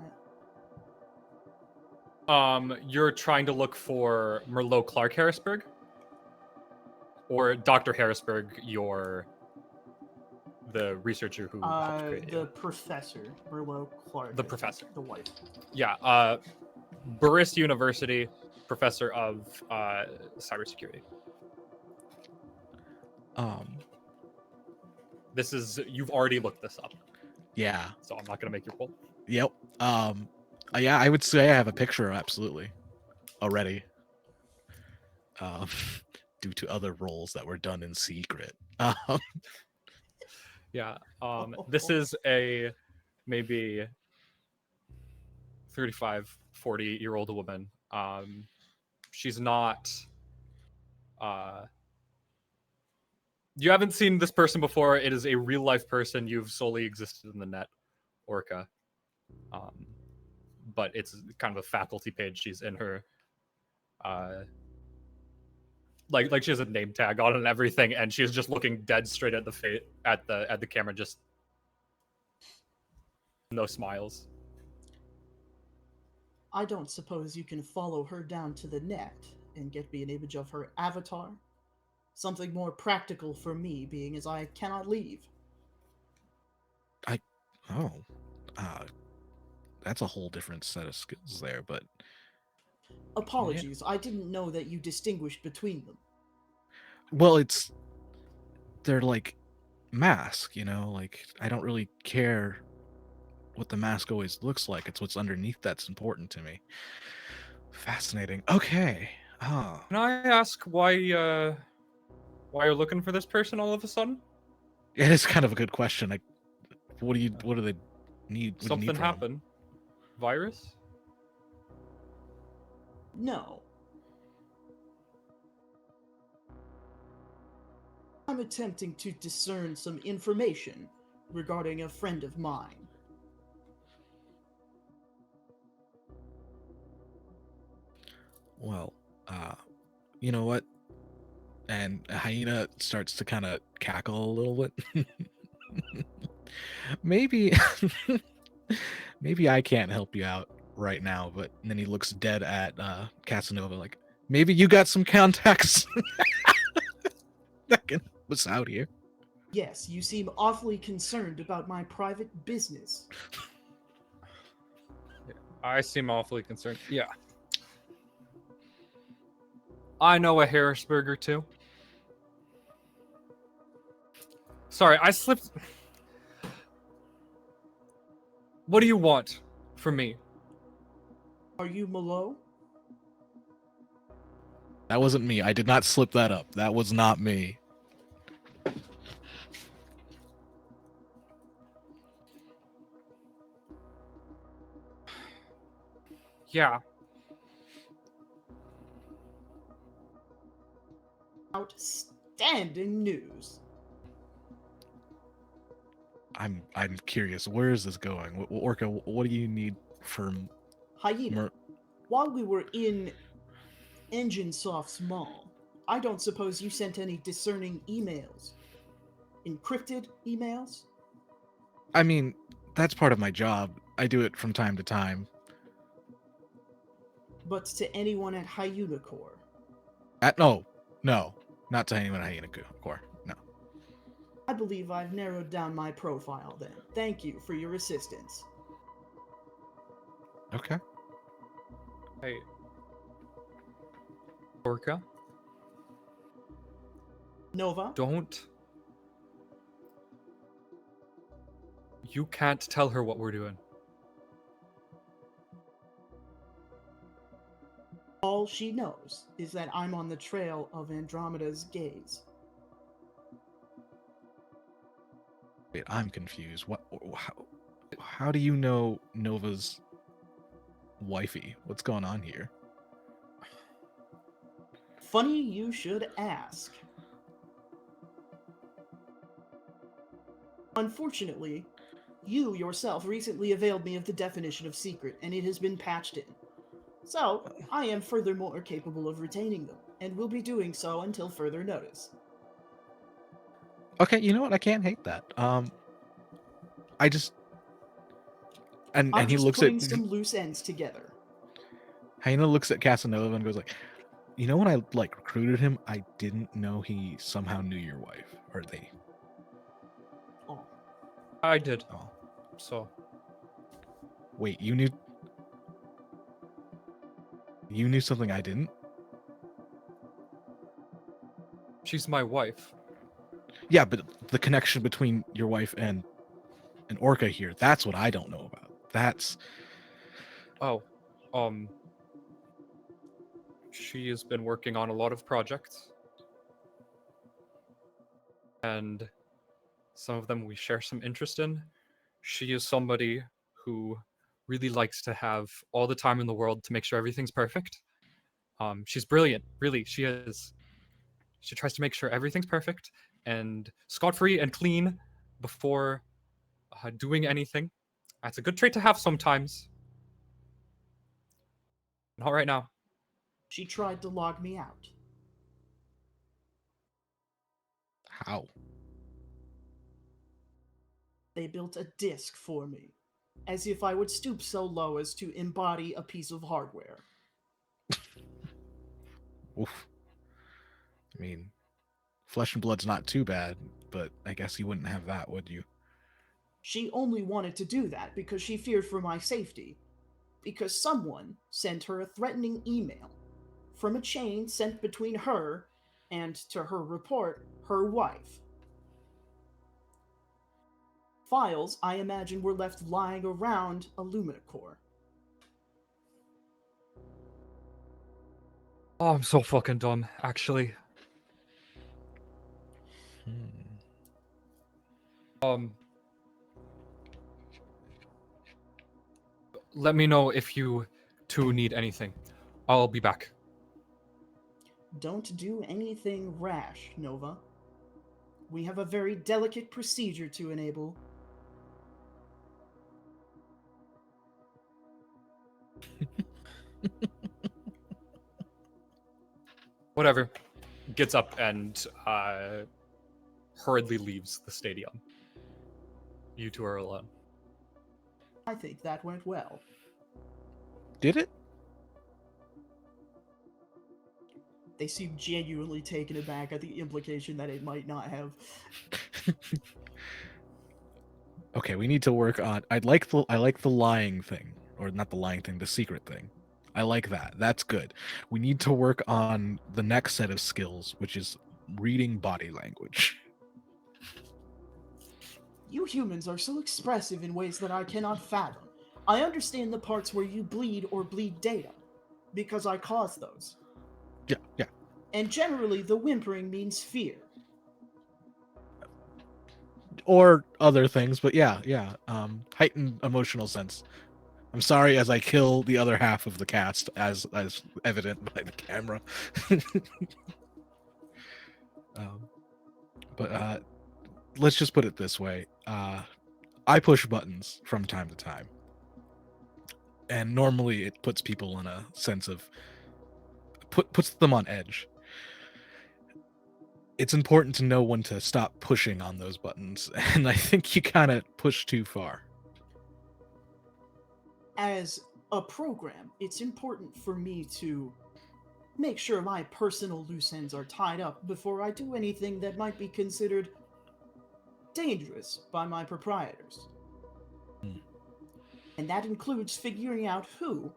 at? You're trying to look for Merlot Clark Harrisburg? Or Dr. Harrisburg, the researcher who helped create The you? professor, Merlot Clark. The I think, professor. the wife. Yeah, Burris University, professor of cybersecurity. You've already looked this up, Yeah. so I'm not gonna make you roll. Yep. Yeah, I would say I have a picture absolutely already. Due to other roles that were done in secret. Yeah. This is a maybe 35, 40-year-old woman. She's not. You haven't seen this person before. It is a real life person. You've solely existed in the net, Orca. But it's kind of a faculty page. She's in her, like she has a name tag on and everything, and she's just looking dead straight at the camera, just no smiles. I don't suppose you can follow her down to the net and get me an image of her avatar? Something more practical for me, being as I cannot leave. That's a whole different set of skills there, but Apologies, I didn't know that you distinguished between them. well, they're like mask, like I don't really care what the mask always looks like. It's what's underneath that's important to me. Fascinating. Okay. Oh. Can I ask why you're looking for this person all of a sudden? It is kind of a good question. Like, what do they need? Something happened. Virus? No. I'm attempting to discern some information regarding a friend of mine. Well, you know what? And Hyena starts to kind of cackle a little bit. maybe I can't help you out right now, but then he looks dead at Casanova like, maybe you got some contacts that can help us out here. Yes, you seem awfully concerned about my private business. I seem awfully concerned. Yeah. I know a Harrisburg or two. Sorry, I slipped. What do you want from me? Are you Malo? That wasn't me. I did not slip that up. That was not me. Yeah. Outstanding news. I'm curious. Where is this going? Orca, what do you need from Hyena, while we were in Engine Soft's mall, I don't suppose you sent any discerning emails? Encrypted emails? I mean, that's part of my job. I do it from time to time. But to anyone at Hyena Corps? No, not to anyone at Hyena Corps. No. I believe I've narrowed down my profile then. Thank you for your assistance. Okay. Hey. Orca? Nova? Don't. You can't tell her what we're doing. All she knows is that I'm on the trail of Andromeda's gaze. Wait, I'm confused. How do you know Nova's wifey? What's going on here? Funny you should ask. Unfortunately, you yourself recently availed me of the definition of secret, and it has been patched in. So, I am furthermore capable of retaining them, and will be doing so until further notice. Okay, you know what? I can't hate that. I just I'm and he just looks at putting some loose ends together. Hyena looks at Casanova and goes like, "You know, when I like recruited him, I didn't know he somehow knew your wife, or they." Oh, I did. Oh, So wait, you knew something I didn't? she's my wife. Yeah, but the connection between your wife and an orca here—that's what I don't know about. That's Oh, um, she has been working on a lot of projects, and some of them we share some interest in. She is somebody who really likes to have all the time in the world to make sure everything's perfect. She's brilliant, really. She is. She tries to make sure everything's perfect and scot-free and clean before doing anything. That's a good trait to have sometimes. Not right now. she tried to log me out. how. They built a disk for me, as if I would stoop so low as to embody a piece of hardware. Oof. I mean, flesh and blood's not too bad, but I guess you wouldn't have that, would you? She only wanted to do that because she feared for my safety, because someone sent her a threatening email from a chain sent between her and, to her report, her wife. Files, I imagine, were left lying around a Lumina-core. Oh, I'm so fucking dumb, actually. Um, let me know if you two need anything. I'll be back. Don't do anything rash, Nova. We have a very delicate procedure to enable. Whatever. Gets up and hurriedly leaves the stadium. You two are alone. I think that went well. Did it? They seem genuinely taken aback at the implication that it might not have. Okay, we need to work on. I like the lying thing, or not the lying thing, the secret thing. I like that. That's good. We need to work on the next set of skills, which is reading body language. You humans are so expressive in ways that I cannot fathom. I understand the parts where you bleed or bleed data, because I cause those. Yeah, yeah. And generally, the whimpering means fear. Or other things, but yeah, yeah. Heightened emotional sense. I'm sorry as I kill the other half of the cast, as evident by the camera. um, but let's just put it this way. I push buttons from time to time. And normally it puts people in a sense of puts them on edge. It's important to know when to stop pushing on those buttons, and I think you kind of push too far. As a program, it's important for me to make sure my personal loose ends are tied up before I do anything that might be considered dangerous by my proprietors. And that includes figuring out who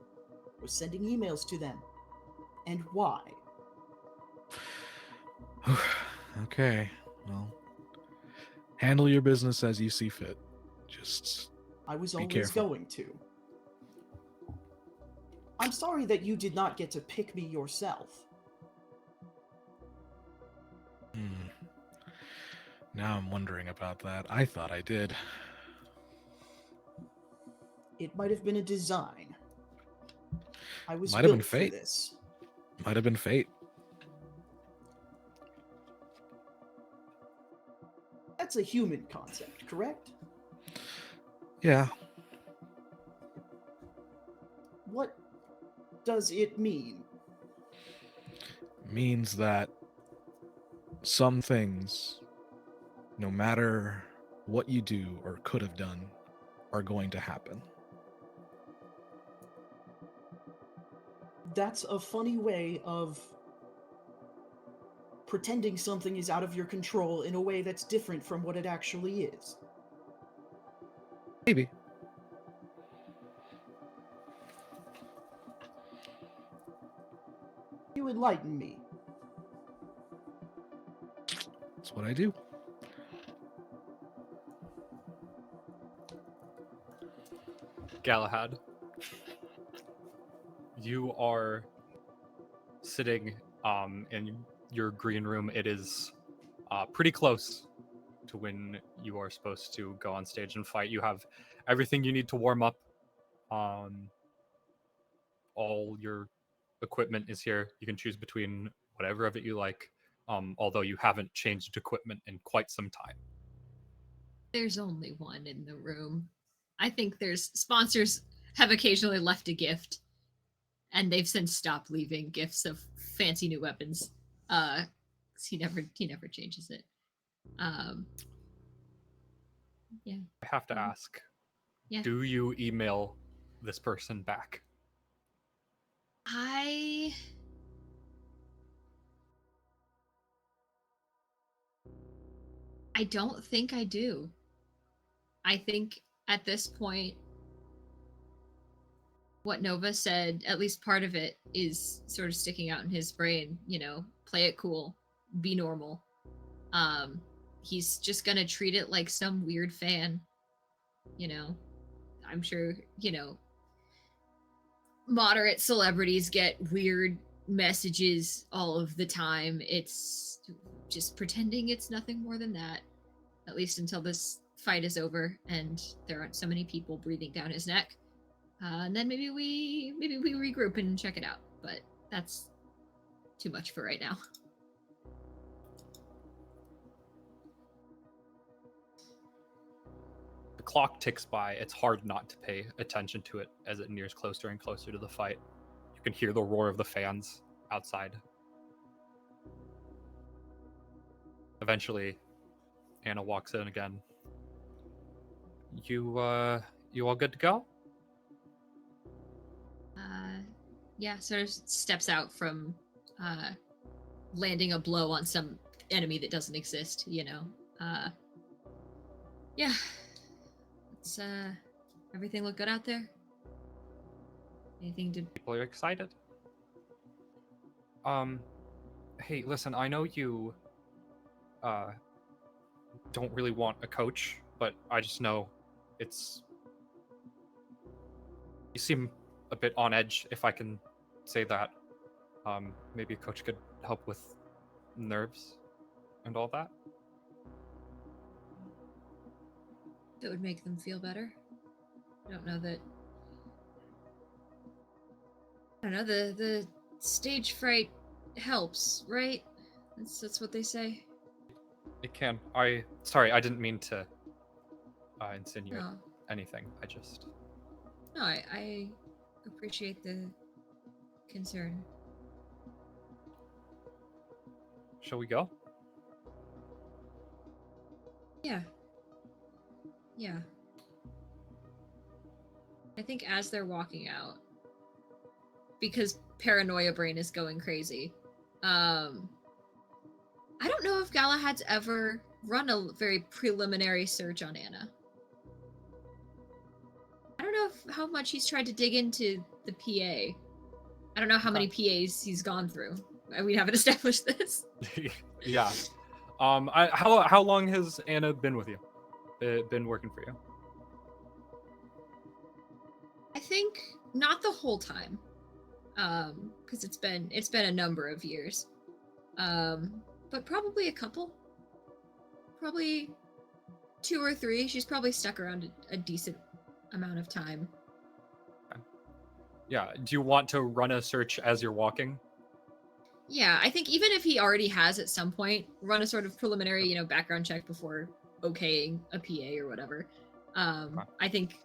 was sending emails to them and why. Okay, well, handle your business as you see fit. Just I was be always careful. going to. I'm sorry that you did not get to pick me yourself. Now I'm wondering about that. I thought I did. It might have been a design. I was Might have been built for fate. this. Might have been fate. that's a human concept, correct? Yeah. What does it mean? Means that some things, no matter what you do or could have done, are going to happen. That's a funny way of pretending something is out of your control in a way that's different from what it actually is. Maybe. You enlighten me. That's what I do. Galahad, you are sitting in your green room. It is pretty close to when you are supposed to go on stage and fight. You have everything you need to warm up. All your equipment is here. You can choose between whatever of it you like, although you haven't changed equipment in quite some time. There's only one in the room. I think there's sponsors have occasionally left a gift, and they've since stopped leaving gifts of fancy new weapons. 'Cause he never changes it. Yeah. I have to ask, Yeah. do you email this person back? I don't think I do. I think at this point, what Nova said, at least part of it, is sort of sticking out in his brain. You know, play it cool, be normal. He's just gonna treat it like some weird fan. You know, I'm sure, moderate celebrities get weird messages all of the time. It's just pretending it's nothing more than that, at least until this fight is over and there aren't so many people breathing down his neck. And then maybe we regroup and check it out. But that's too much for right now. The clock ticks by. It's hard not to pay attention to it as it nears closer and closer to the fight. You can hear the roar of the fans outside. Eventually, Anna walks in again. You all good to go? Yeah, sort of steps out from landing a blow on some enemy that doesn't exist, Yeah. It's everything look good out there? Anything to People are excited. Hey, listen, I know you don't really want a coach, but I just know it's you seem a bit on edge, if I can say that. Maybe a coach could help with nerves and all that. that would make them feel better? I don't know that. I don't know, the stage fright helps, right? That's what they say. It can. Sorry, I didn't mean to insinuate No, anything. I just no, I appreciate the concern. Shall we go? Yeah. Yeah. I think as they're walking out, because paranoia brain is going crazy, I don't know if Galahad's ever run a very preliminary search on Anna. I don't know how much he's tried to dig into the PA. I don't know how many PAs he's gone through. We haven't established this. Yeah. How long has Anna been with you? Been working for you? I think not the whole time, because it's been a number of years, but probably a couple, probably 2 or 3. She's probably stuck around a decent amount of time. Yeah. Do you want to run a search as you're walking? Yeah, I think even if he already has at some point run a sort of preliminary, background check before okaying a PA or whatever. I think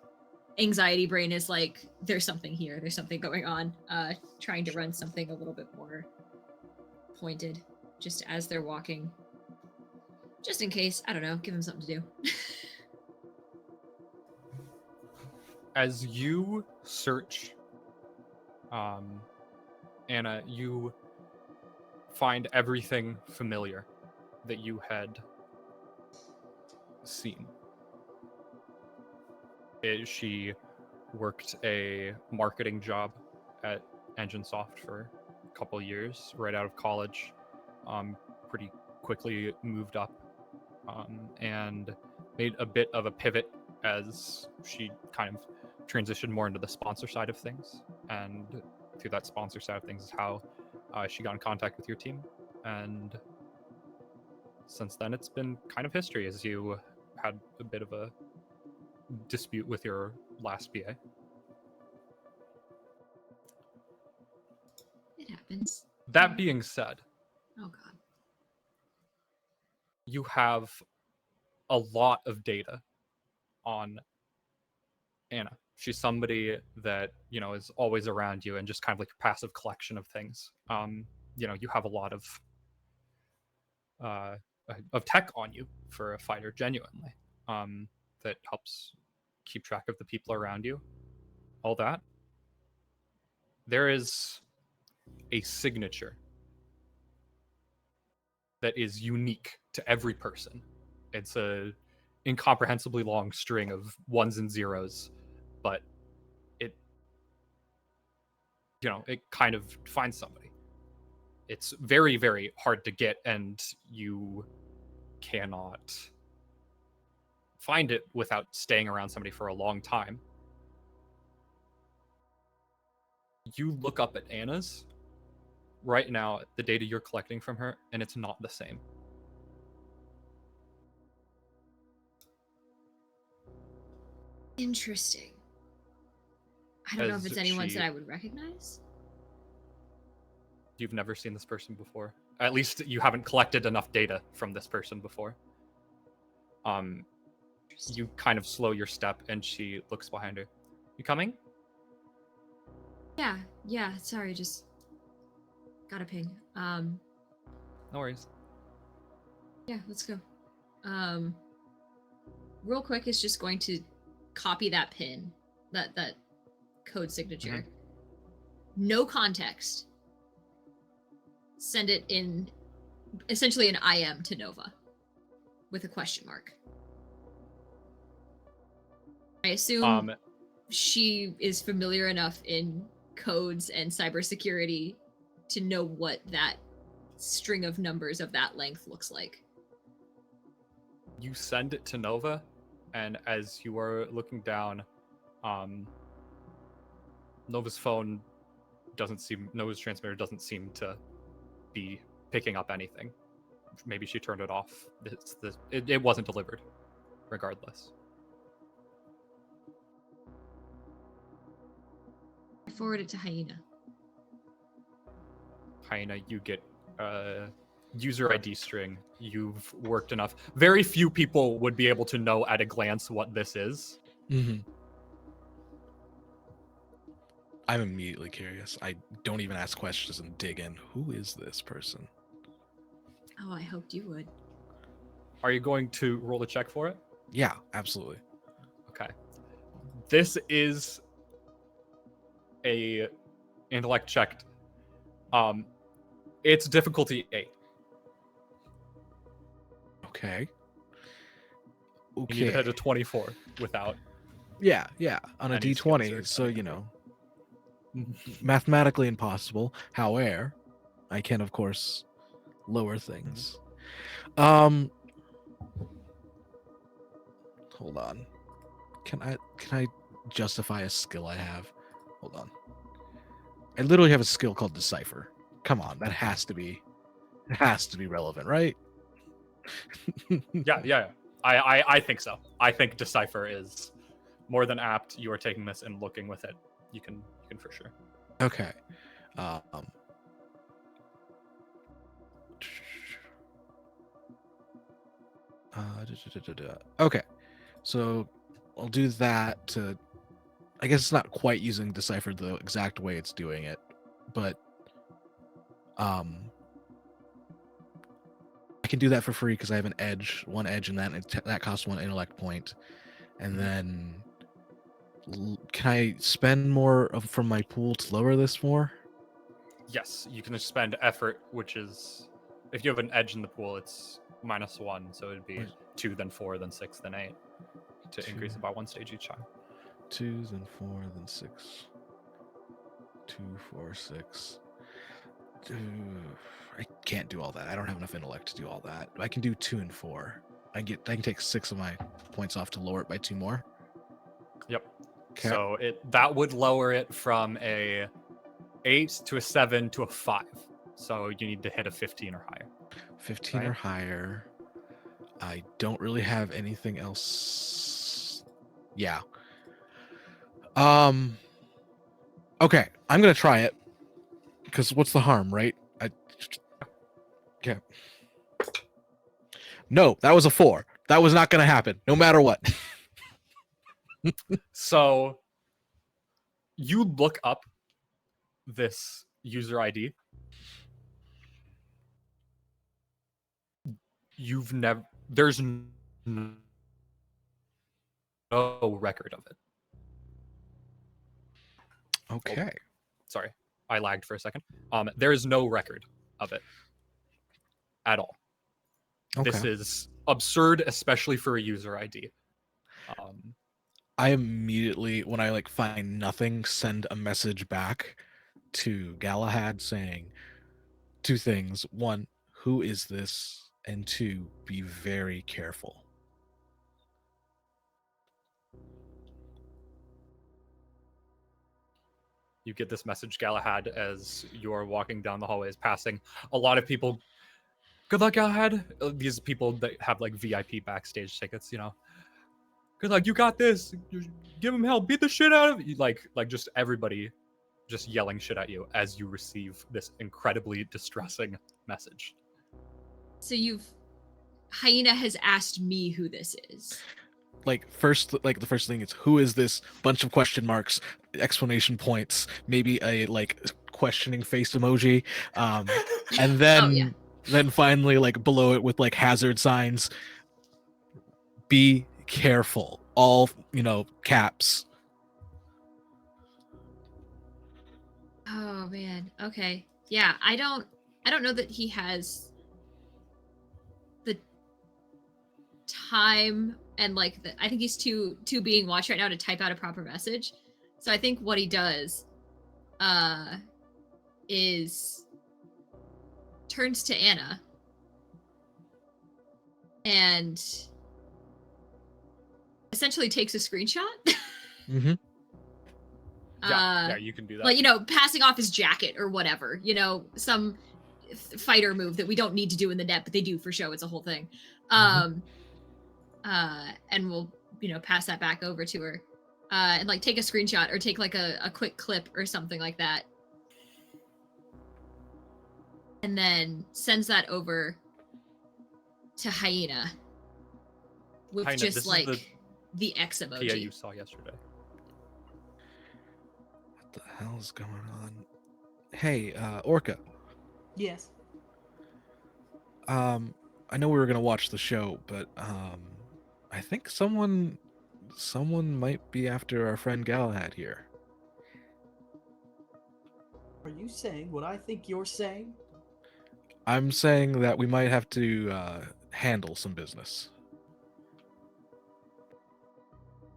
anxiety brain is like, there's something here, there's something going on, trying to run something a little bit more pointed just as they're walking, just in case, I don't know, give them something to do. As you search, Anna, you find everything familiar that you had seen. She worked a marketing job at EngineSoft for a couple years right out of college. Pretty quickly moved up and made a bit of a pivot as she kind of transitioned more into the sponsor side of things. And through that sponsor side of things is how she got in contact with your team. And since then, it's been kind of history as you had a bit of a dispute with your last PA. It happens. That being said, Oh god. you have a lot of data on Anna. She's somebody that, is always around you and just kind of like a passive collection of things. You have a lot of tech on you for a fighter, genuinely, that helps keep track of the people around you, all that. There is a signature that is unique to every person. It's a incomprehensibly long string of ones and zeros, but it kind of finds somebody. It's very, very hard to get, and you cannot find it without staying around somebody for a long time. You look up at Anna's right now, the data you're collecting from her, and it's not the same. Interesting. I don't know if it's anyone that I would recognize. You've never seen this person before. At least you haven't collected enough data from this person before. You kind of slow your step, and she looks behind her. You coming? Yeah, sorry, just got a ping. No worries. Yeah, let's go. Real quick is just going to copy that pin, that code signature. Mm-hmm. No context. Send it in essentially an IM to Nova with a question mark. I assume she is familiar enough in codes and cybersecurity to know what that string of numbers of that length looks like. You send it to Nova, and as you are looking down, Nova's transmitter doesn't seem to be picking up anything. Maybe she turned it off. It wasn't delivered, regardless. I forward it to Hyena. Hyena, you get user ID string. You've worked enough. Very few people would be able to know at a glance what this is. Mm-hmm. I'm immediately curious. I don't even ask questions and dig in. Who is this person? Oh, I hoped you would. Are you going to roll a check for it? Yeah, absolutely. Okay. This is a intellect check. It's difficulty 8. Okay. You need to hit a 24 without. Yeah. On a any D20, skills or so anything. Mathematically impossible. However, I can of course lower things. Hold on. Can I justify a skill I have? Hold on. I literally have a skill called Decipher. Come on, that has to be relevant, right? Yeah. I think so. I think Decipher is more than apt. You are taking this and looking with it. You can for sure. Okay. Okay, so I'll do that to. I guess it's not quite using decipher the exact way it's doing it, but I can do that for free because I have one edge in that, and that costs 1 intellect point. And then, can I spend more from my pool to lower this more? Yes, you can spend effort, which is if you have an edge in the pool, it's -1, so it'd be 2, then 4, then 6, then 8 to increase it by 1 stage each time. 2, then 4, then 6. 2, 4, 6. I can't do all that. I don't have enough intellect to do all that. I can do 2 and 4. I can take 6 of my points off to lower it by 2 more. Yep. Okay. So that would lower it from a 8 to a 7 to a 5. So you need to hit a 15 or higher. 15 or higher. I don't really have anything else. Yeah. Okay, I'm gonna try it. Because what's the harm, right? Okay. No, that was a 4. That was not gonna happen, no matter what. So you look up this user ID. There's no record of it. Okay. Sorry, I lagged for a second. There is no record of it at all. Okay. This is absurd, especially for a user ID. I immediately, when I find nothing, send a message back to Galahad saying 2 things. 1, who is this? And 2, be very careful. You get this message, Galahad, as you're walking down the hallways, passing a lot of people. Good luck, Galahad. These people that have VIP backstage tickets, Good luck, you got this. Give him hell, beat the shit out of you. Like just everybody just yelling shit at you as you receive this incredibly distressing message. So Hyena has asked me who this is. The first thing is, who is this? Bunch of question marks, exclamation points, maybe a questioning face emoji, and then then finally below it with hazard signs. Be careful, all caps. Oh man. Okay. Yeah, I don't know that he has the time and I think he's too being watched right now to type out a proper message. So I think what he does is turns to Anna and essentially takes a screenshot. Mm-hmm. Yeah, you can do that. Passing off his jacket or whatever, some fighter move that we don't need to do in the net, but they do for show. It's a whole thing. And we'll, pass that back over to her. And take a screenshot or take a quick clip or something like that. And then sends that over to Hyena with Hyena, just the X emoji. Yeah, you saw yesterday. What the hell's going on? Hey, Orca. Yes. I know we were gonna watch the show, but I think someone might be after our friend Galahad here. Are you saying what I think you're saying? I'm saying that we might have to handle some business.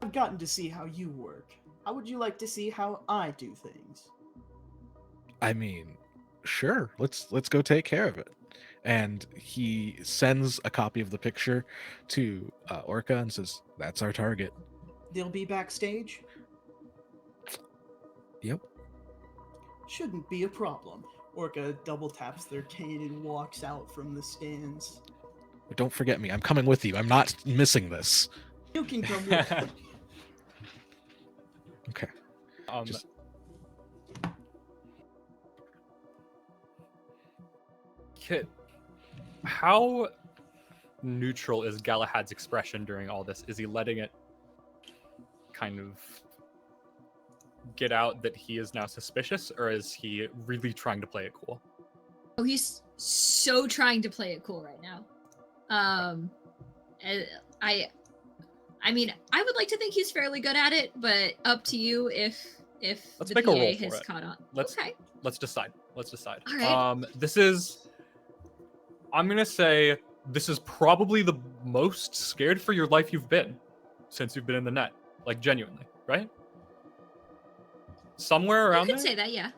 I've gotten to see how you work. How would you like to see how I do things? I mean, sure. Let's go take care of it. And he sends a copy of the picture to Orca and says, "That's our target." They'll be backstage? Yep. Shouldn't be a problem. Orca double taps their cane and walks out from the stands. But don't forget me. I'm coming with you. I'm not missing this. You can come with me. Okay. Kit, how neutral is Galahad's expression during all this? Is he letting it kind of get out that he is now suspicious, or is he really trying to play it cool? Oh, he's so trying to play it cool right now. I mean, I would like to think he's fairly good at it, but up to you if Let's the make a PA roll for has it. caught on. Let's Okay. decide. All right. This is, I'm gonna say, this is probably the most scared for your life you've been since you've been in the net, like genuinely, right? Somewhere around You could there. say that, yeah.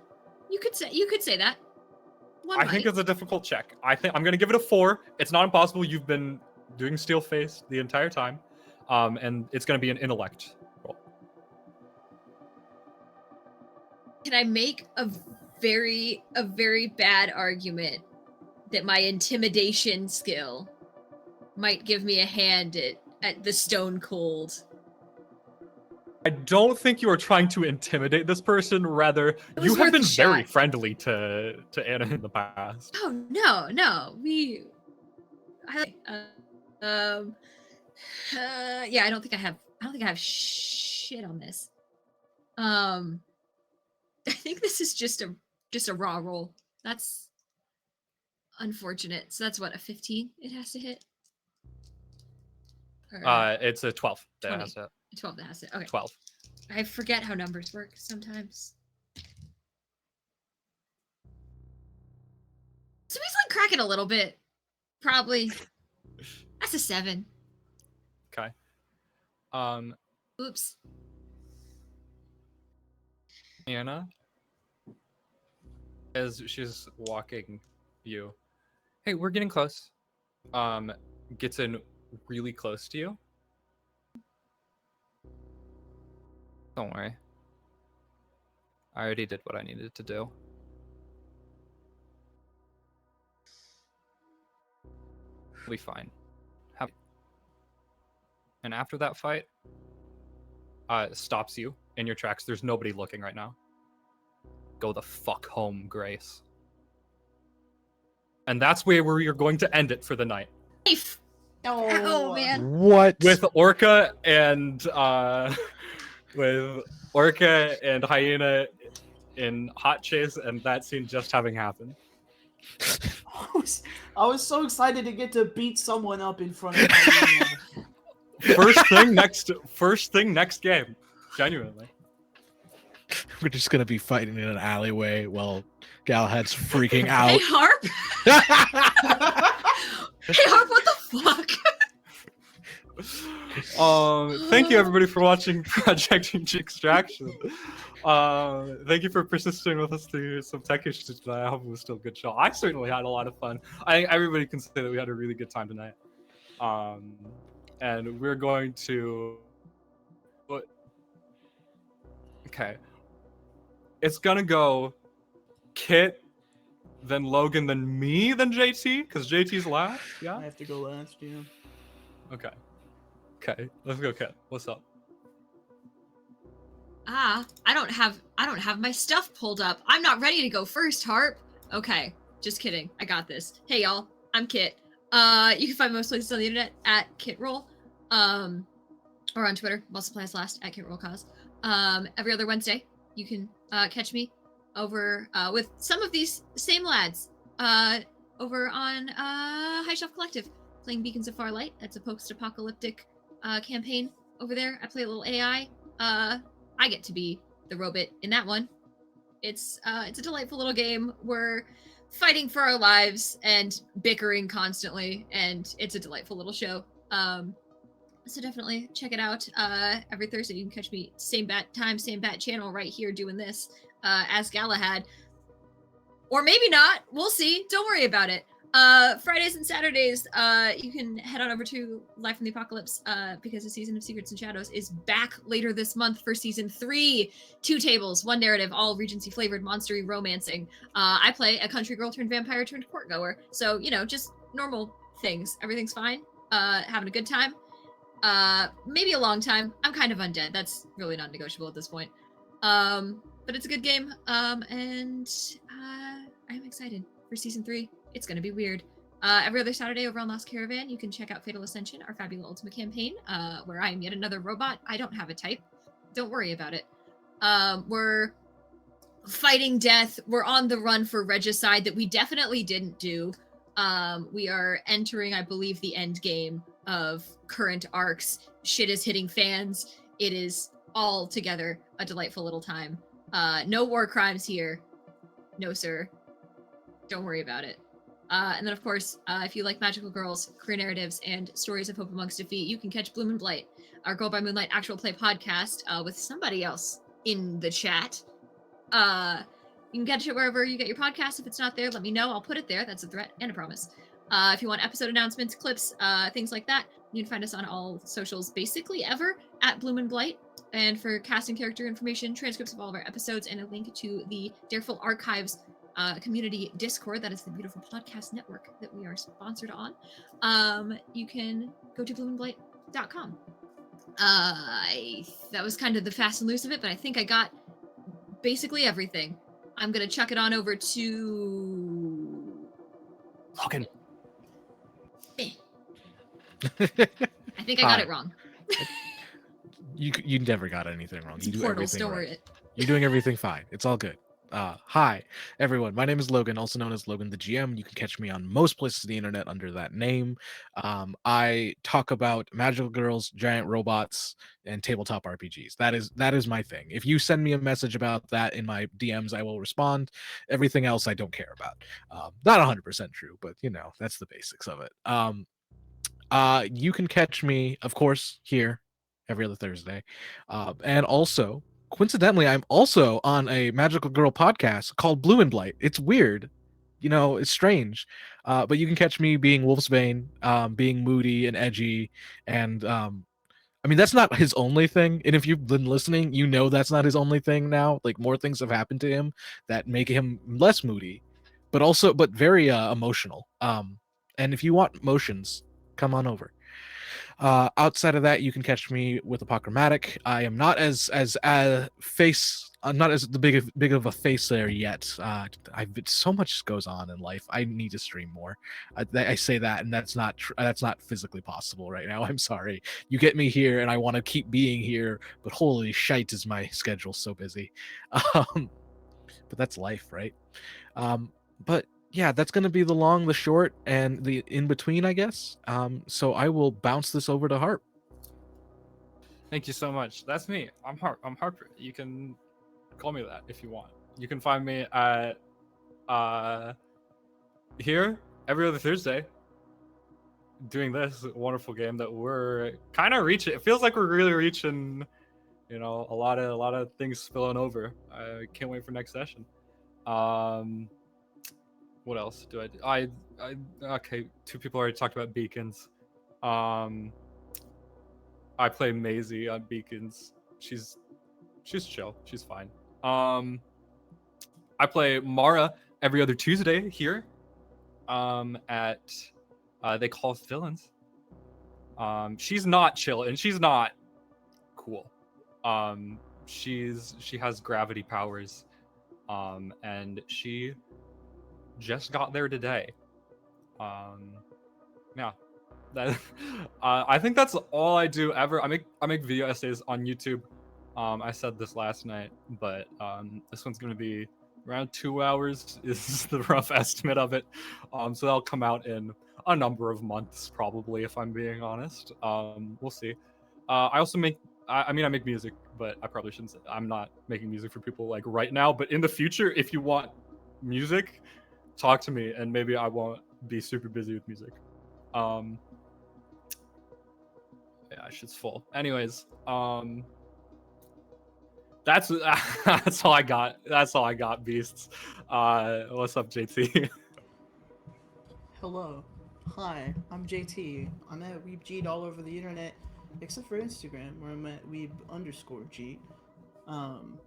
You could say that. I think it's a difficult check. I'm gonna give it a 4. It's not impossible. You've been doing steel face the entire time, and it's gonna be an intellect roll. Can I make a very bad argument that my intimidation skill might give me a hand at the stone cold? I don't think you are trying to intimidate this person. Rather, you have been very friendly to Anna in the past. Oh no, yeah, I don't think I have shit on this. I think this is just a raw roll. That's unfortunate. So that's what, a 15 it has to hit? Or It's a 12 that 20. has to. 12 that has to. Okay. 12. I forget how numbers work sometimes. So he's like cracking a little bit. Probably. That's a 7. Okay. Oops. Anna, as she's walking you, hey, we're getting close. Gets in really close to you. Don't worry. I already did what I needed to do. We'll be fine. And after that fight, stops you in your tracks. There's nobody looking right now. Go the fuck home, Grace. And that's where you're going to end it for the night. Oh man. What? With Orca and Hyena in hot chase, and that scene just having happened. I was so excited to get to beat someone up in front of Hyena. First thing next game. Genuinely. We're just gonna be fighting in an alleyway while Galahad's freaking out. Hey Harp. Hey Harp, what the fuck? Thank you everybody for watching Project Extraction. Thank you for persisting with us through some tech issues tonight. I hope it was still a good show. I certainly had a lot of fun. I think everybody can say that we had a really good time tonight. And we're going to... Okay. It's gonna go Kit, then Logan, then me, then JT, because JT's last. Yeah. I have to go last, yeah. Okay. Okay. Let's go, Kit. What's up? I don't have my stuff pulled up. I'm not ready to go first, Harp. Okay, just kidding. I got this. Hey y'all, I'm Kit. You can find most places on the internet at KitRoll, or on Twitter, multiplies last at KitRollCause. Every other Wednesday, you can catch me over with some of these same lads over on High Shelf Collective, playing Beacons of Farlight. That's a post-apocalyptic campaign over there. I play a little AI. I get to be the robot in that one. It's a delightful little game. We're fighting for our lives and bickering constantly, and it's a delightful little show. So definitely check it out. Every Thursday you can catch me same bat time, same bat channel right here doing this as Galahad. Or maybe not. We'll see. Don't worry about it. Fridays and Saturdays, you can head on over to Live from the Apocalypse because the Season of Secrets and Shadows is back later this month for Season 3. 2 tables, 1 narrative, all Regency-flavored, monstery romancing. I play a country girl turned vampire turned court goer. So, you know, just normal things. Everything's fine. Having a good time. Maybe a long time. I'm kind of undead. That's really not negotiable at this point. But it's a good game. And I'm excited for Season 3. It's going to be weird. Every other Saturday over on Lost Caravan, you can check out Fatal Ascension, our fabulous Ultimate campaign, where I am yet another robot. I don't have a type. Don't worry about it. We're fighting death. We're on the run for regicide that we definitely didn't do. We are entering, I believe, the end game of current arcs. Shit is hitting fans. It is all together a delightful little time. No war crimes here. No, sir. Don't worry about it. And then, of course, if you like magical girls, career narratives, and stories of hope amongst defeat, you can catch Bloom and Blight, our Girl by Moonlight actual play podcast with somebody else in the chat. You can catch it wherever you get your podcast. If it's not there, let me know. I'll put it there. That's a threat and a promise. If you want episode announcements, clips, things like that, you can find us on all socials, basically ever, at Bloom and Blight. And for cast and character information, transcripts of all of our episodes, and a link to the Dareful Archives community Discord, that is the beautiful podcast network that we are sponsored on, you can go to bloomandblight.com. That was kind of the fast and loose of it, but I think I got basically everything. I'm gonna chuck it on over to Logan. I think I got it wrong. You never got anything wrong. It's You do portals, everything don't right. worry. You're doing everything fine. It's all good. Hi, everyone. My name is Logan, also known as Logan the GM. You can catch me on most places on the internet under that name. I talk about magical girls, giant robots, and tabletop RPGs. That is my thing. If you send me a message about that in my DMs, I will respond. Everything else I don't care about. Not 100% true, but that's the basics of it. You can catch me, of course, here every other Thursday, and also, coincidentally, I'm also on a magical girl podcast called Blue and Blight. It's weird, it's strange, but you can catch me being Wolfsbane, being moody and edgy, and I mean, that's not his only thing. And if you've been listening, that's not his only thing now. Like, more things have happened to him that make him less moody, but very emotional. And if you want emotions, come on over. Outside of that, you can catch me with Apochromatic. I am not as face. I'm not as big of a face there yet. So much goes on in life. I need to stream more. I say that, and that's not physically possible right now. I'm sorry. You get me here, and I want to keep being here, but holy shite, is my schedule so busy. But that's life, right? But yeah, that's going to be the long, the short, and the in between, I guess. So I will bounce this over to Harp. Thank you so much. That's me. I'm Harper. You can call me that if you want. You can find me at here every other Thursday doing this wonderful game that we're kind of reaching. It feels like we're really reaching, a lot of things spilling over. I can't wait for next session. What else do I do? Okay, two people already talked about beacons. I play Maisie on beacons. She's chill. She's fine. I play Mara every other Tuesday here. At They Call Us Villains. She's not chill and she's not cool. She has gravity powers. And she just got there today. Yeah, that I think that's all I do ever. I make video essays on YouTube. I said this last night, but this one's gonna be around 2 hours is the rough estimate of it. So that'll come out in a number of months, probably, if I'm being honest. We'll see. I also make I make music, but I probably shouldn't say I'm not making music for people like right now, but in the future, if you want music, talk to me and maybe I won't be super busy with music. Yeah, shit's full. Anyways, that's all I got. That's all I got, beasts. What's up, JT? Hello. Hi, I'm JT. I'm at WeebG'd all over the internet, except for Instagram, where I'm at Weeb_G. I'm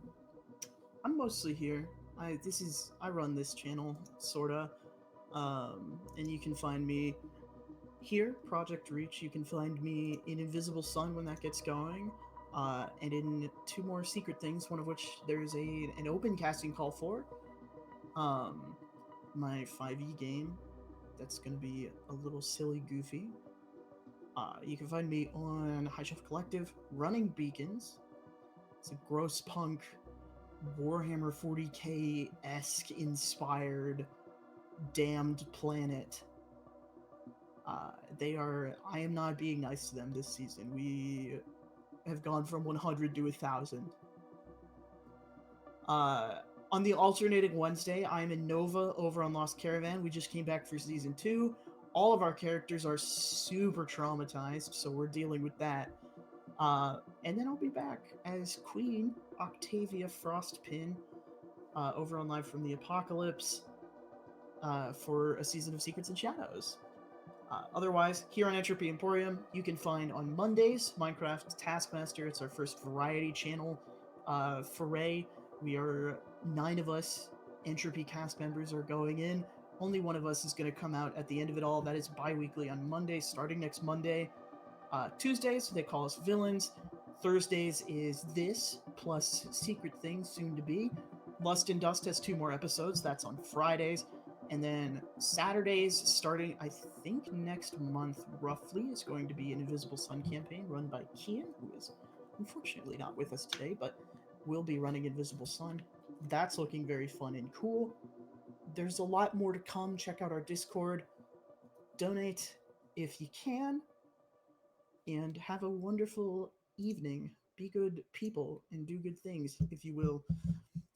mostly here. I run this channel, sorta. And you can find me here, Project Reach. You can find me in Invisible Sun when that gets going. And in 2 more secret things, one of which there's an open casting call for. My 5e game that's going to be a little silly goofy. You can find me on High Chef Collective, running Beacons. It's a gross punk Warhammer 40k-esque inspired damned planet. I am not being nice to them this season. We have gone from 100 to 1,000. On the alternating Wednesday, I'm in Nova over on Lost Caravan. We just came back for season 2. All of our characters are super traumatized, so we're dealing with that. And then I'll be back as Queen Octavia Frostpin over on Live from the Apocalypse for a season of Secrets and Shadows. Otherwise, here on Entropy Emporium, you can find on Mondays Minecraft Taskmaster. It's our first variety channel foray. We are 9 of us Entropy cast members are going in. Only one of us is going to come out at the end of it all. That is bi-weekly on Mondays, starting next Monday. Tuesdays, they call us villains. Thursdays is this, plus Secret Things, soon to be. Lust and Dust has 2 more episodes. That's on Fridays. And then Saturdays, starting, I think, next month, roughly, is going to be an Invisible Sun campaign run by Kian, who is unfortunately not with us today, but will be running Invisible Sun. That's looking very fun and cool. There's a lot more to come. Check out our Discord. Donate if you can. And have a wonderful evening. Be good people and do good things, if you will.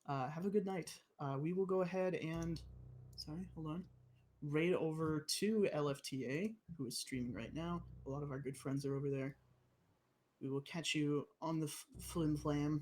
Have a good night. We will go ahead and... Sorry, hold on. Raid over to LFTA, who is streaming right now. A lot of our good friends are over there. We will catch you on the flim flam.